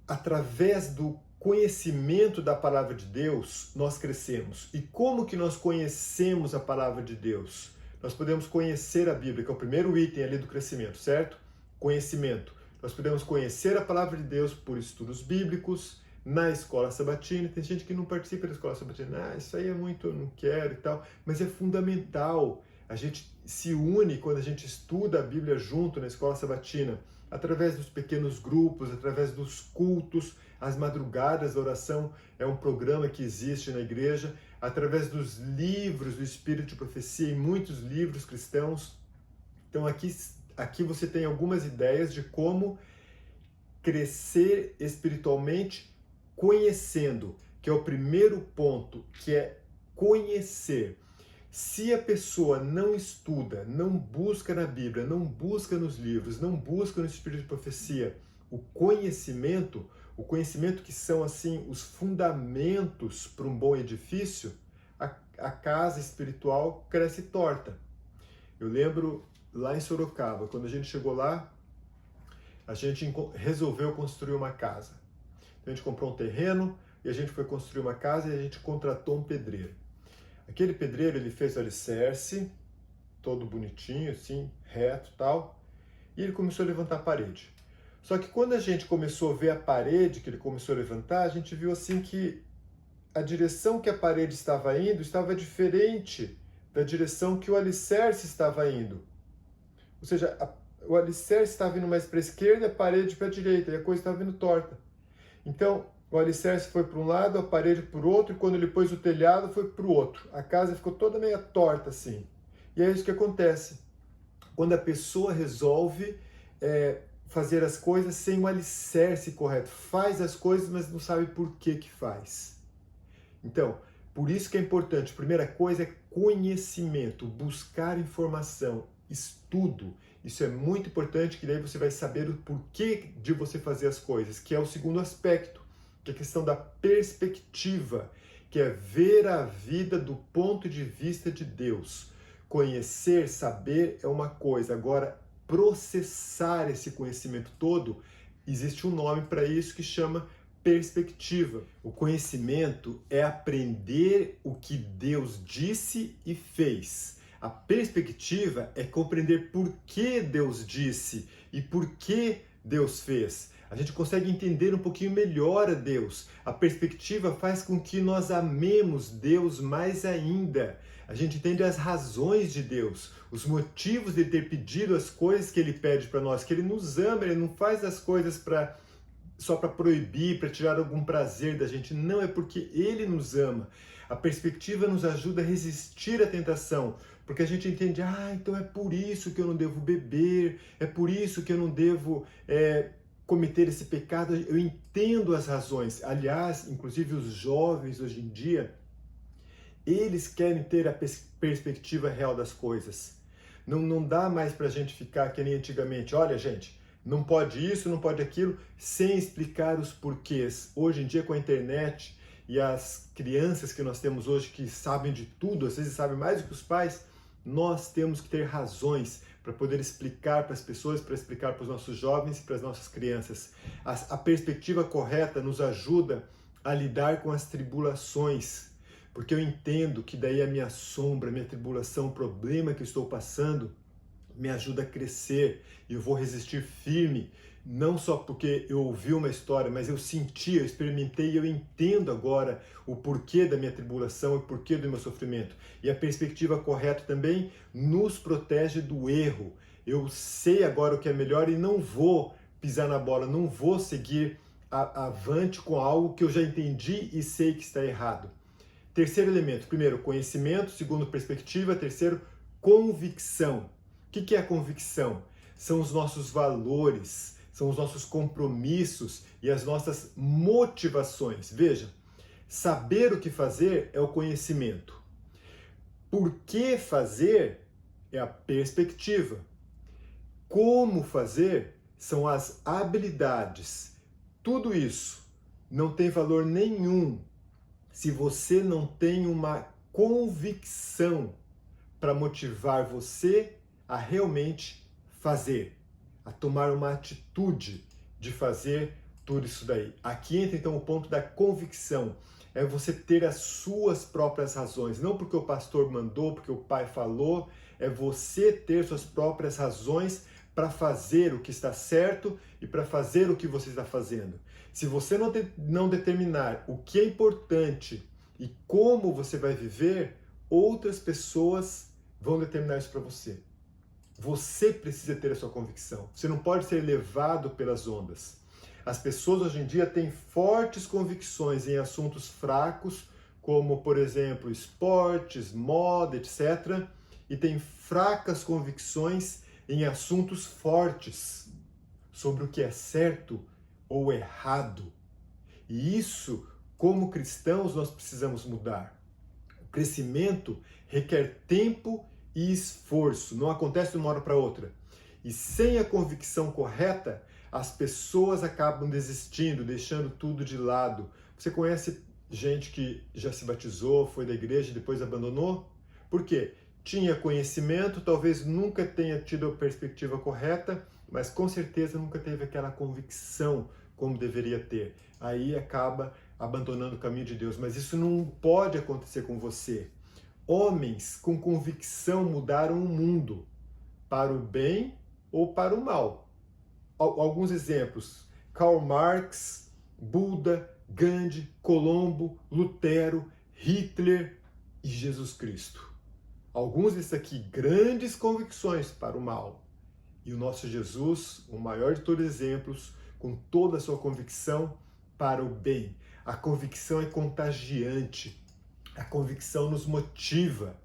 Speaker 6: Através do conhecimento da palavra de Deus, nós crescemos. E como que nós conhecemos a palavra de Deus? Nós podemos conhecer a Bíblia, que é o primeiro item ali do crescimento, certo? Conhecimento. Nós podemos conhecer a palavra de Deus por estudos bíblicos, na escola sabatina. Tem gente que não participa da escola sabatina. Isso aí é muito, eu não quero e tal. Mas é fundamental. A gente se une quando a gente estuda a Bíblia junto na escola sabatina, através dos pequenos grupos, através dos cultos, as madrugadas da oração é um programa que existe na igreja, através dos livros do Espírito de Profecia e muitos livros cristãos. Então aqui você tem algumas ideias de como crescer espiritualmente conhecendo, que é o primeiro ponto, que é conhecer. Se a pessoa não estuda, não busca na Bíblia, não busca nos livros, não busca no Espírito de Profecia, o conhecimento que são assim os fundamentos para um bom edifício, a casa espiritual cresce torta. Eu lembro lá em Sorocaba, quando a gente chegou lá, a gente resolveu construir uma casa. Então a gente comprou um terreno e a gente foi construir uma casa e a gente contratou um pedreiro. Aquele pedreiro, ele fez o alicerce, todo bonitinho, assim, reto e tal, e ele começou a levantar a parede. Só que quando a gente começou a ver a parede que ele começou a levantar, a gente viu assim que a direção que a parede estava indo estava diferente da direção que o alicerce estava indo. Ou seja, o alicerce estava indo mais para a esquerda e a parede para a direita, e a coisa estava vindo torta. Então, o alicerce foi para um lado, a parede para o outro, e quando ele pôs o telhado foi para o outro. A casa ficou toda meio torta assim. E é isso que acontece. Quando a pessoa resolve fazer as coisas sem o alicerce correto. Faz as coisas, mas não sabe por que faz. Então, por isso que é importante. A primeira coisa é conhecimento, buscar informação, estudo. Isso é muito importante, que daí você vai saber o porquê de você fazer as coisas, que é o segundo aspecto, que é a questão da perspectiva, que é ver a vida do ponto de vista de Deus. Conhecer, saber é uma coisa, agora processar esse conhecimento todo, existe um nome para isso que chama perspectiva. O conhecimento é aprender o que Deus disse e fez. A perspectiva é compreender por que Deus disse e por que Deus fez. A gente consegue entender um pouquinho melhor a Deus. A perspectiva faz com que nós amemos Deus mais ainda. A gente entende as razões de Deus, os motivos de ter pedido as coisas que Ele pede para nós, que Ele nos ama, Ele não faz as coisas só para proibir, para tirar algum prazer da gente. Não, é porque Ele nos ama. A perspectiva nos ajuda a resistir à tentação, porque a gente entende, então é por isso que eu não devo beber, é por isso que eu não devo cometer esse pecado. Eu entendo as razões. Aliás, inclusive os jovens hoje em dia, eles querem ter a perspectiva real das coisas. Não dá mais para a gente ficar que nem antigamente. Olha, gente, não pode isso, não pode aquilo, sem explicar os porquês. Hoje em dia, com a internet e as crianças que nós temos hoje, que sabem de tudo, às vezes sabem mais do que os pais, nós temos que ter razões para poder explicar para as pessoas, para explicar para os nossos jovens e para as nossas crianças. A perspectiva correta nos ajuda a lidar com as tribulações, porque eu entendo que daí a minha sombra, a minha tribulação, o problema que eu estou passando, me ajuda a crescer e eu vou resistir firme, não só porque eu ouvi uma história, mas eu senti, eu experimentei e eu entendo agora o porquê da minha tribulação e o porquê do meu sofrimento. E a perspectiva correta também nos protege do erro. Eu sei agora o que é melhor e não vou pisar na bola, não vou seguir avante com algo que eu já entendi e sei que está errado. Terceiro elemento, primeiro, conhecimento, segundo, perspectiva, terceiro, convicção. O que é a convicção? São os nossos valores, são os nossos compromissos e as nossas motivações. Veja, saber o que fazer é o conhecimento. Por que fazer é a perspectiva. Como fazer são as habilidades. Tudo isso não tem valor nenhum se você não tem uma convicção para motivar você a realmente fazer, a tomar uma atitude de fazer tudo isso daí. Aqui entra então o ponto da convicção. É você ter as suas próprias razões, não porque o pastor mandou, porque o pai falou, é você ter suas próprias razões para fazer o que está certo e para fazer o que você está fazendo. Se você não determinar o que é importante e como você vai viver, outras pessoas vão determinar isso para você. Você precisa ter a sua convicção. Você não pode ser levado pelas ondas. As pessoas hoje em dia têm fortes convicções em assuntos fracos, como, por exemplo, esportes, moda, etc. E têm fracas convicções em assuntos fortes, sobre o que é certo ou errado. E isso, como cristãos, nós precisamos mudar. O crescimento requer tempo e esforço, não acontece de uma hora para outra. E sem a convicção correta, as pessoas acabam desistindo, deixando tudo de lado. Você conhece gente que já se batizou, foi da igreja e depois abandonou? Por quê? Tinha conhecimento, talvez nunca tenha tido a perspectiva correta, mas com certeza nunca teve aquela convicção como deveria ter. Aí acaba abandonando o caminho de Deus. Mas isso não pode acontecer com você. Homens com convicção mudaram o mundo, para o bem ou para o mal. Alguns exemplos: Karl Marx, Buda, Gandhi, Colombo, Lutero, Hitler e Jesus Cristo. Alguns desses aqui, grandes convicções para o mal. E o nosso Jesus, o maior de todos os exemplos, com toda a sua convicção para o bem. A convicção é contagiante. A convicção nos motiva.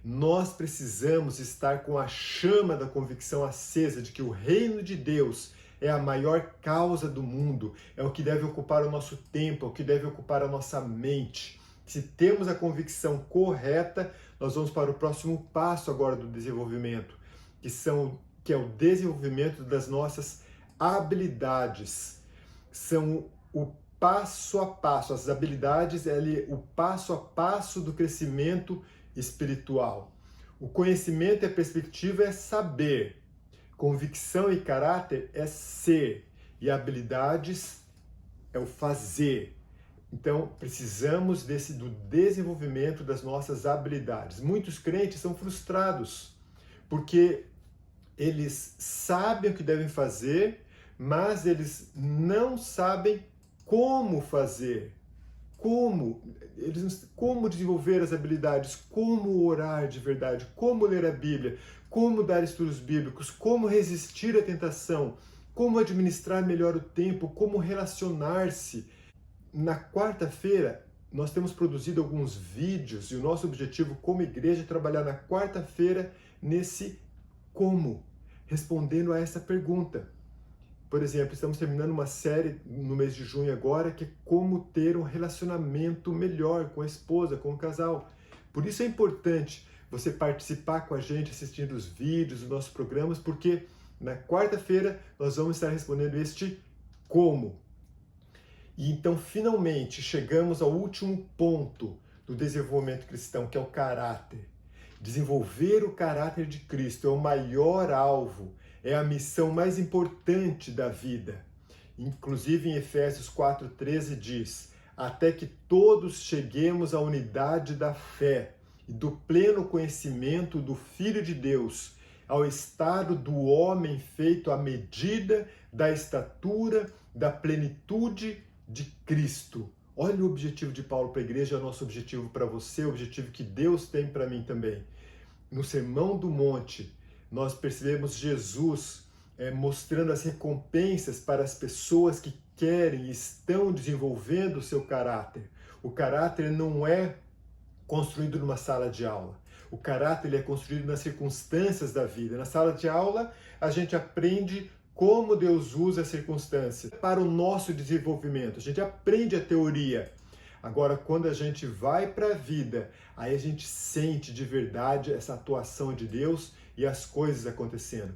Speaker 6: Nós precisamos estar com a chama da convicção acesa de que o reino de Deus é a maior causa do mundo, é o que deve ocupar o nosso tempo, é o que deve ocupar a nossa mente. Se temos a convicção correta, nós vamos para o próximo passo agora do desenvolvimento, que é o desenvolvimento das nossas habilidades. São o passo a passo, as habilidades é o passo a passo do crescimento espiritual. O conhecimento e a perspectiva é saber. Convicção e caráter é ser. E habilidades é o fazer. Então, precisamos do desenvolvimento das nossas habilidades. Muitos crentes são frustrados, porque eles sabem o que devem fazer, mas eles não sabem como fazer. Como desenvolver as habilidades, como orar de verdade, como ler a Bíblia, como dar estudos bíblicos, como resistir à tentação, como administrar melhor o tempo, como relacionar-se. Na quarta-feira, nós temos produzido alguns vídeos e o nosso objetivo como igreja é trabalhar na quarta-feira nesse como, respondendo a essa pergunta. Por exemplo, estamos terminando uma série no mês de junho agora, que é como ter um relacionamento melhor com a esposa, com o casal. Por isso é importante você participar com a gente, assistindo os vídeos, os nossos programas, porque na quarta-feira nós vamos estar respondendo este como. E então, finalmente, chegamos ao último ponto do desenvolvimento cristão, que é o caráter. Desenvolver o caráter de Cristo é o maior alvo, é a missão mais importante da vida. Inclusive em Efésios 4,13 diz: até que todos cheguemos à unidade da fé e do pleno conhecimento do Filho de Deus, ao estado do homem feito à medida da estatura da plenitude de Cristo. Olha o objetivo de Paulo para a igreja, é o nosso objetivo para você, o objetivo que Deus tem para mim também. No Sermão do Monte, nós percebemos Jesus mostrando as recompensas para as pessoas que querem e estão desenvolvendo o seu caráter. O caráter não é construído numa sala de aula. O caráter ele é construído nas circunstâncias da vida. Na sala de aula, a gente aprende como Deus usa as circunstâncias para o nosso desenvolvimento. A gente aprende a teoria. Agora, quando a gente vai para a vida, aí a gente sente de verdade essa atuação de Deus e as coisas acontecendo.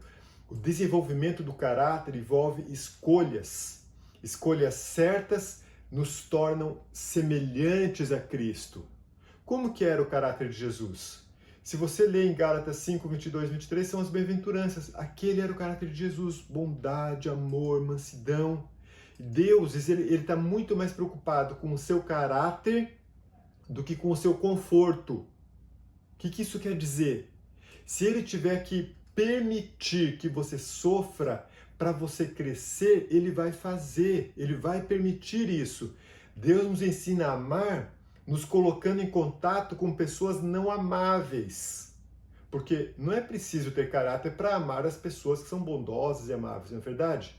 Speaker 6: O desenvolvimento do caráter envolve escolhas. Escolhas certas nos tornam semelhantes a Cristo. Como que era o caráter de Jesus? Se você ler em Gálatas 5, 22, 23, são as bem-aventuranças. Aquele era o caráter de Jesus: bondade, amor, mansidão. Deus, ele está muito mais preocupado com o seu caráter do que com o seu conforto. O que isso quer dizer? Se ele tiver que permitir que você sofra para você crescer, ele vai fazer, ele vai permitir isso. Deus nos ensina a amar nos colocando em contato com pessoas não amáveis. Porque não é preciso ter caráter para amar as pessoas que são bondosas e amáveis, não é verdade?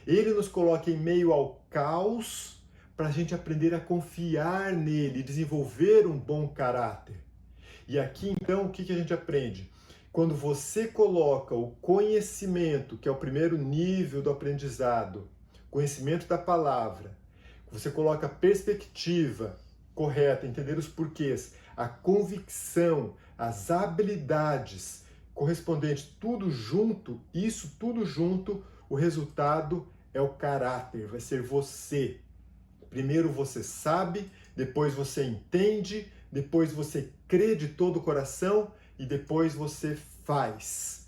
Speaker 6: Ele nos coloca em meio ao caos para a gente aprender a confiar nele, desenvolver um bom caráter. E aqui então o que a gente aprende? Quando você coloca o conhecimento, que é o primeiro nível do aprendizado, conhecimento da palavra, você coloca a perspectiva correta, entender os porquês, a convicção, as habilidades correspondentes, tudo junto, isso tudo junto, o resultado é o caráter, vai ser você. Primeiro você sabe, depois você entende, depois você crê de todo o coração e depois você faz.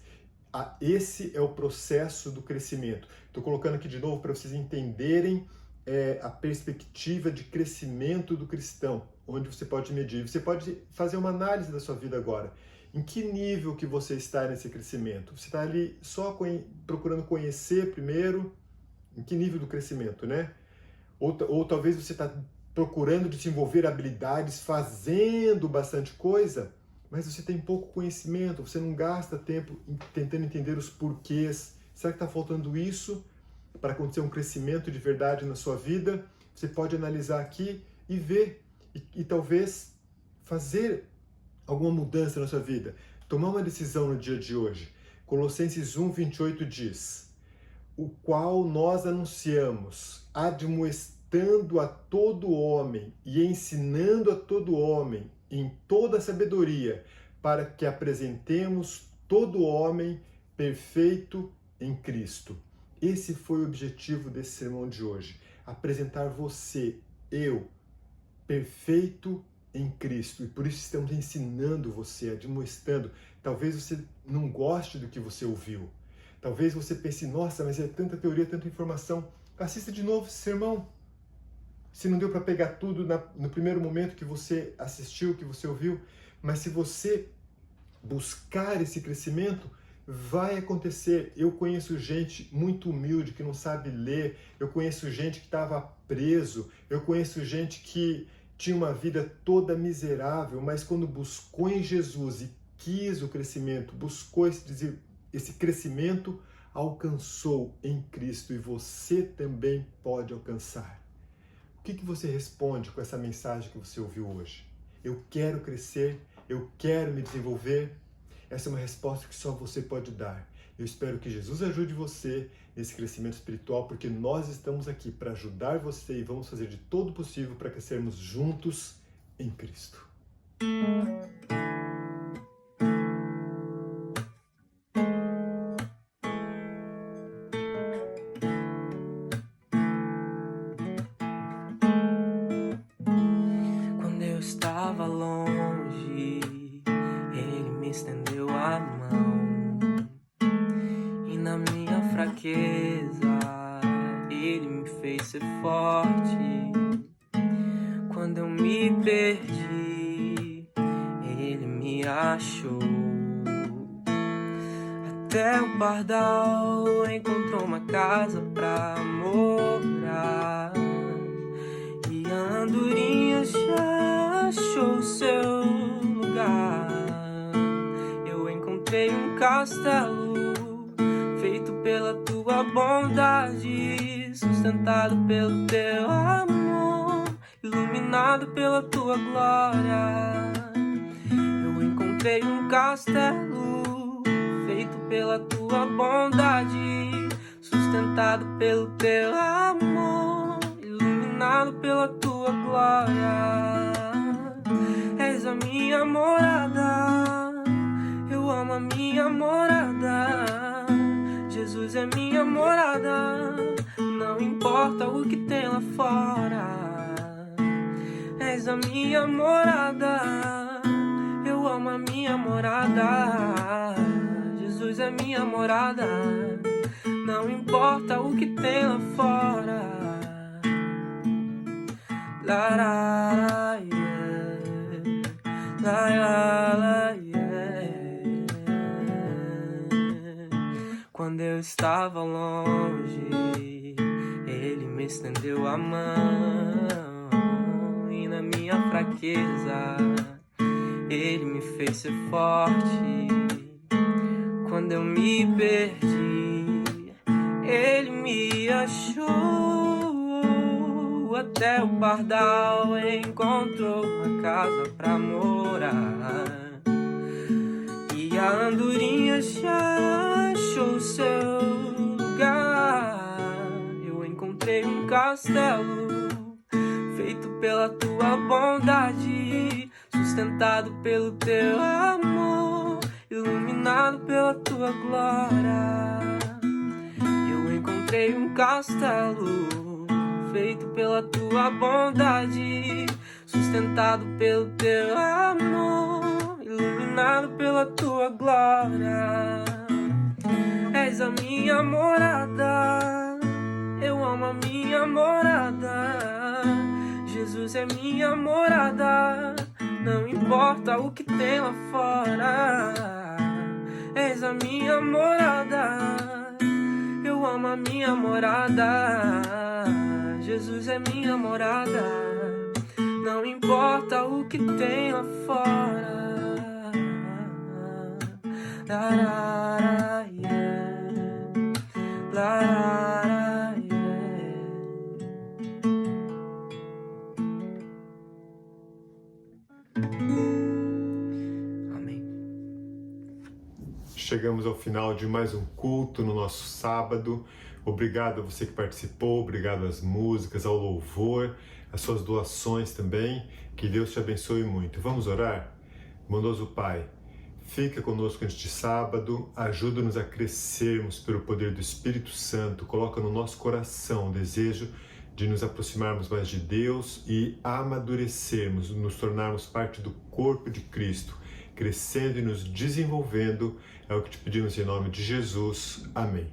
Speaker 6: Esse é o processo do crescimento. Estou colocando aqui de novo para vocês entenderem a perspectiva de crescimento do cristão, onde você pode medir. Você pode fazer uma análise da sua vida agora. Em que nível que você está nesse crescimento? Você está ali só procurando conhecer primeiro? Em que nível do crescimento, né? Ou talvez você está procurando desenvolver habilidades, fazendo bastante coisa, mas você tem pouco conhecimento, você não gasta tempo tentando entender os porquês. Será que está faltando isso para acontecer um crescimento de verdade na sua vida? Você pode analisar aqui e ver, e talvez fazer alguma mudança na sua vida, tomar uma decisão no dia de hoje. Colossenses 1, 28 diz: o qual nós anunciamos, admoestando a todo homem e ensinando a todo homem em toda sabedoria, para que apresentemos todo homem perfeito em Cristo. Esse foi o objetivo desse sermão de hoje. Apresentar você, eu, perfeito em Cristo. E por isso estamos ensinando você, admoestando. Talvez você não goste do que você ouviu. Talvez você pense: nossa, mas é tanta teoria, tanta informação. Assista de novo esse sermão. Se não deu para pegar tudo no primeiro momento que você assistiu, que você ouviu, mas se você buscar esse crescimento, vai acontecer. Eu conheço gente muito humilde que não sabe ler, eu conheço gente que estava preso, eu conheço gente que tinha uma vida toda miserável, mas quando buscou em Jesus e quis o crescimento, buscou esse crescimento, alcançou em Cristo, e você também pode alcançar. O que você responde com essa mensagem que você ouviu hoje? Eu quero crescer, eu quero me desenvolver. Essa é uma resposta que só você pode dar. Eu espero que Jesus ajude você nesse crescimento espiritual, porque nós estamos aqui para ajudar você e vamos fazer de todo o possível para crescermos juntos em Cristo.
Speaker 2: Quando eu estava longe, Ele me estendeu a mão, e na minha fraqueza Ele me fez ser forte. Quando eu me perdi, Ele me achou. Até o pardal encontrou uma casa pra morar, e a andorinha já achou seu lugar. Eu encontrei um castelo feito pela tua bondade, sustentado pelo teu amor, iluminado pela tua glória. Eu encontrei um castelo feito pela tua bondade, sustentado pelo teu amor, iluminado pela tua glória. És a minha morada, eu amo a minha morada. Jesus é minha morada, não importa o que tem lá fora. És a minha morada, eu amo a minha morada. Jesus é minha morada, não importa o que tem lá fora. La la la, yeah. La la la, yeah. Quando eu estava longe, Ele me estendeu a mão, e na minha fraqueza Ele me fez ser forte. Quando eu me perdi, Ele me achou. Até o pardal encontrou uma casa pra morar, e a andorinha já achou seu lugar. Eu encontrei um castelo feito pela tua bondade, sustentado pelo teu amor, iluminado pela tua glória. Eu encontrei um castelo feito pela tua bondade, sustentado pelo teu amor, iluminado pela tua glória. És a minha morada, eu amo a minha morada. Jesus é minha morada, não importa o que tem lá fora. És a minha morada, eu amo a minha morada. Jesus é minha morada, não importa o que tem lá fora. La, la, la, yeah. La, la, la, yeah. Amém.
Speaker 6: Chegamos ao final de mais um culto no nosso sábado. Obrigado a você que participou, obrigado às músicas, ao louvor, às suas doações também. Que Deus te abençoe muito. Vamos orar? Bondoso Pai, fica conosco neste sábado, ajuda-nos a crescermos pelo poder do Espírito Santo, coloca no nosso coração o desejo de nos aproximarmos mais de Deus e amadurecermos, nos tornarmos parte do corpo de Cristo, crescendo e nos desenvolvendo. É o que te pedimos em nome de Jesus. Amém.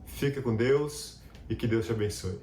Speaker 6: Fica com Deus e que Deus te abençoe.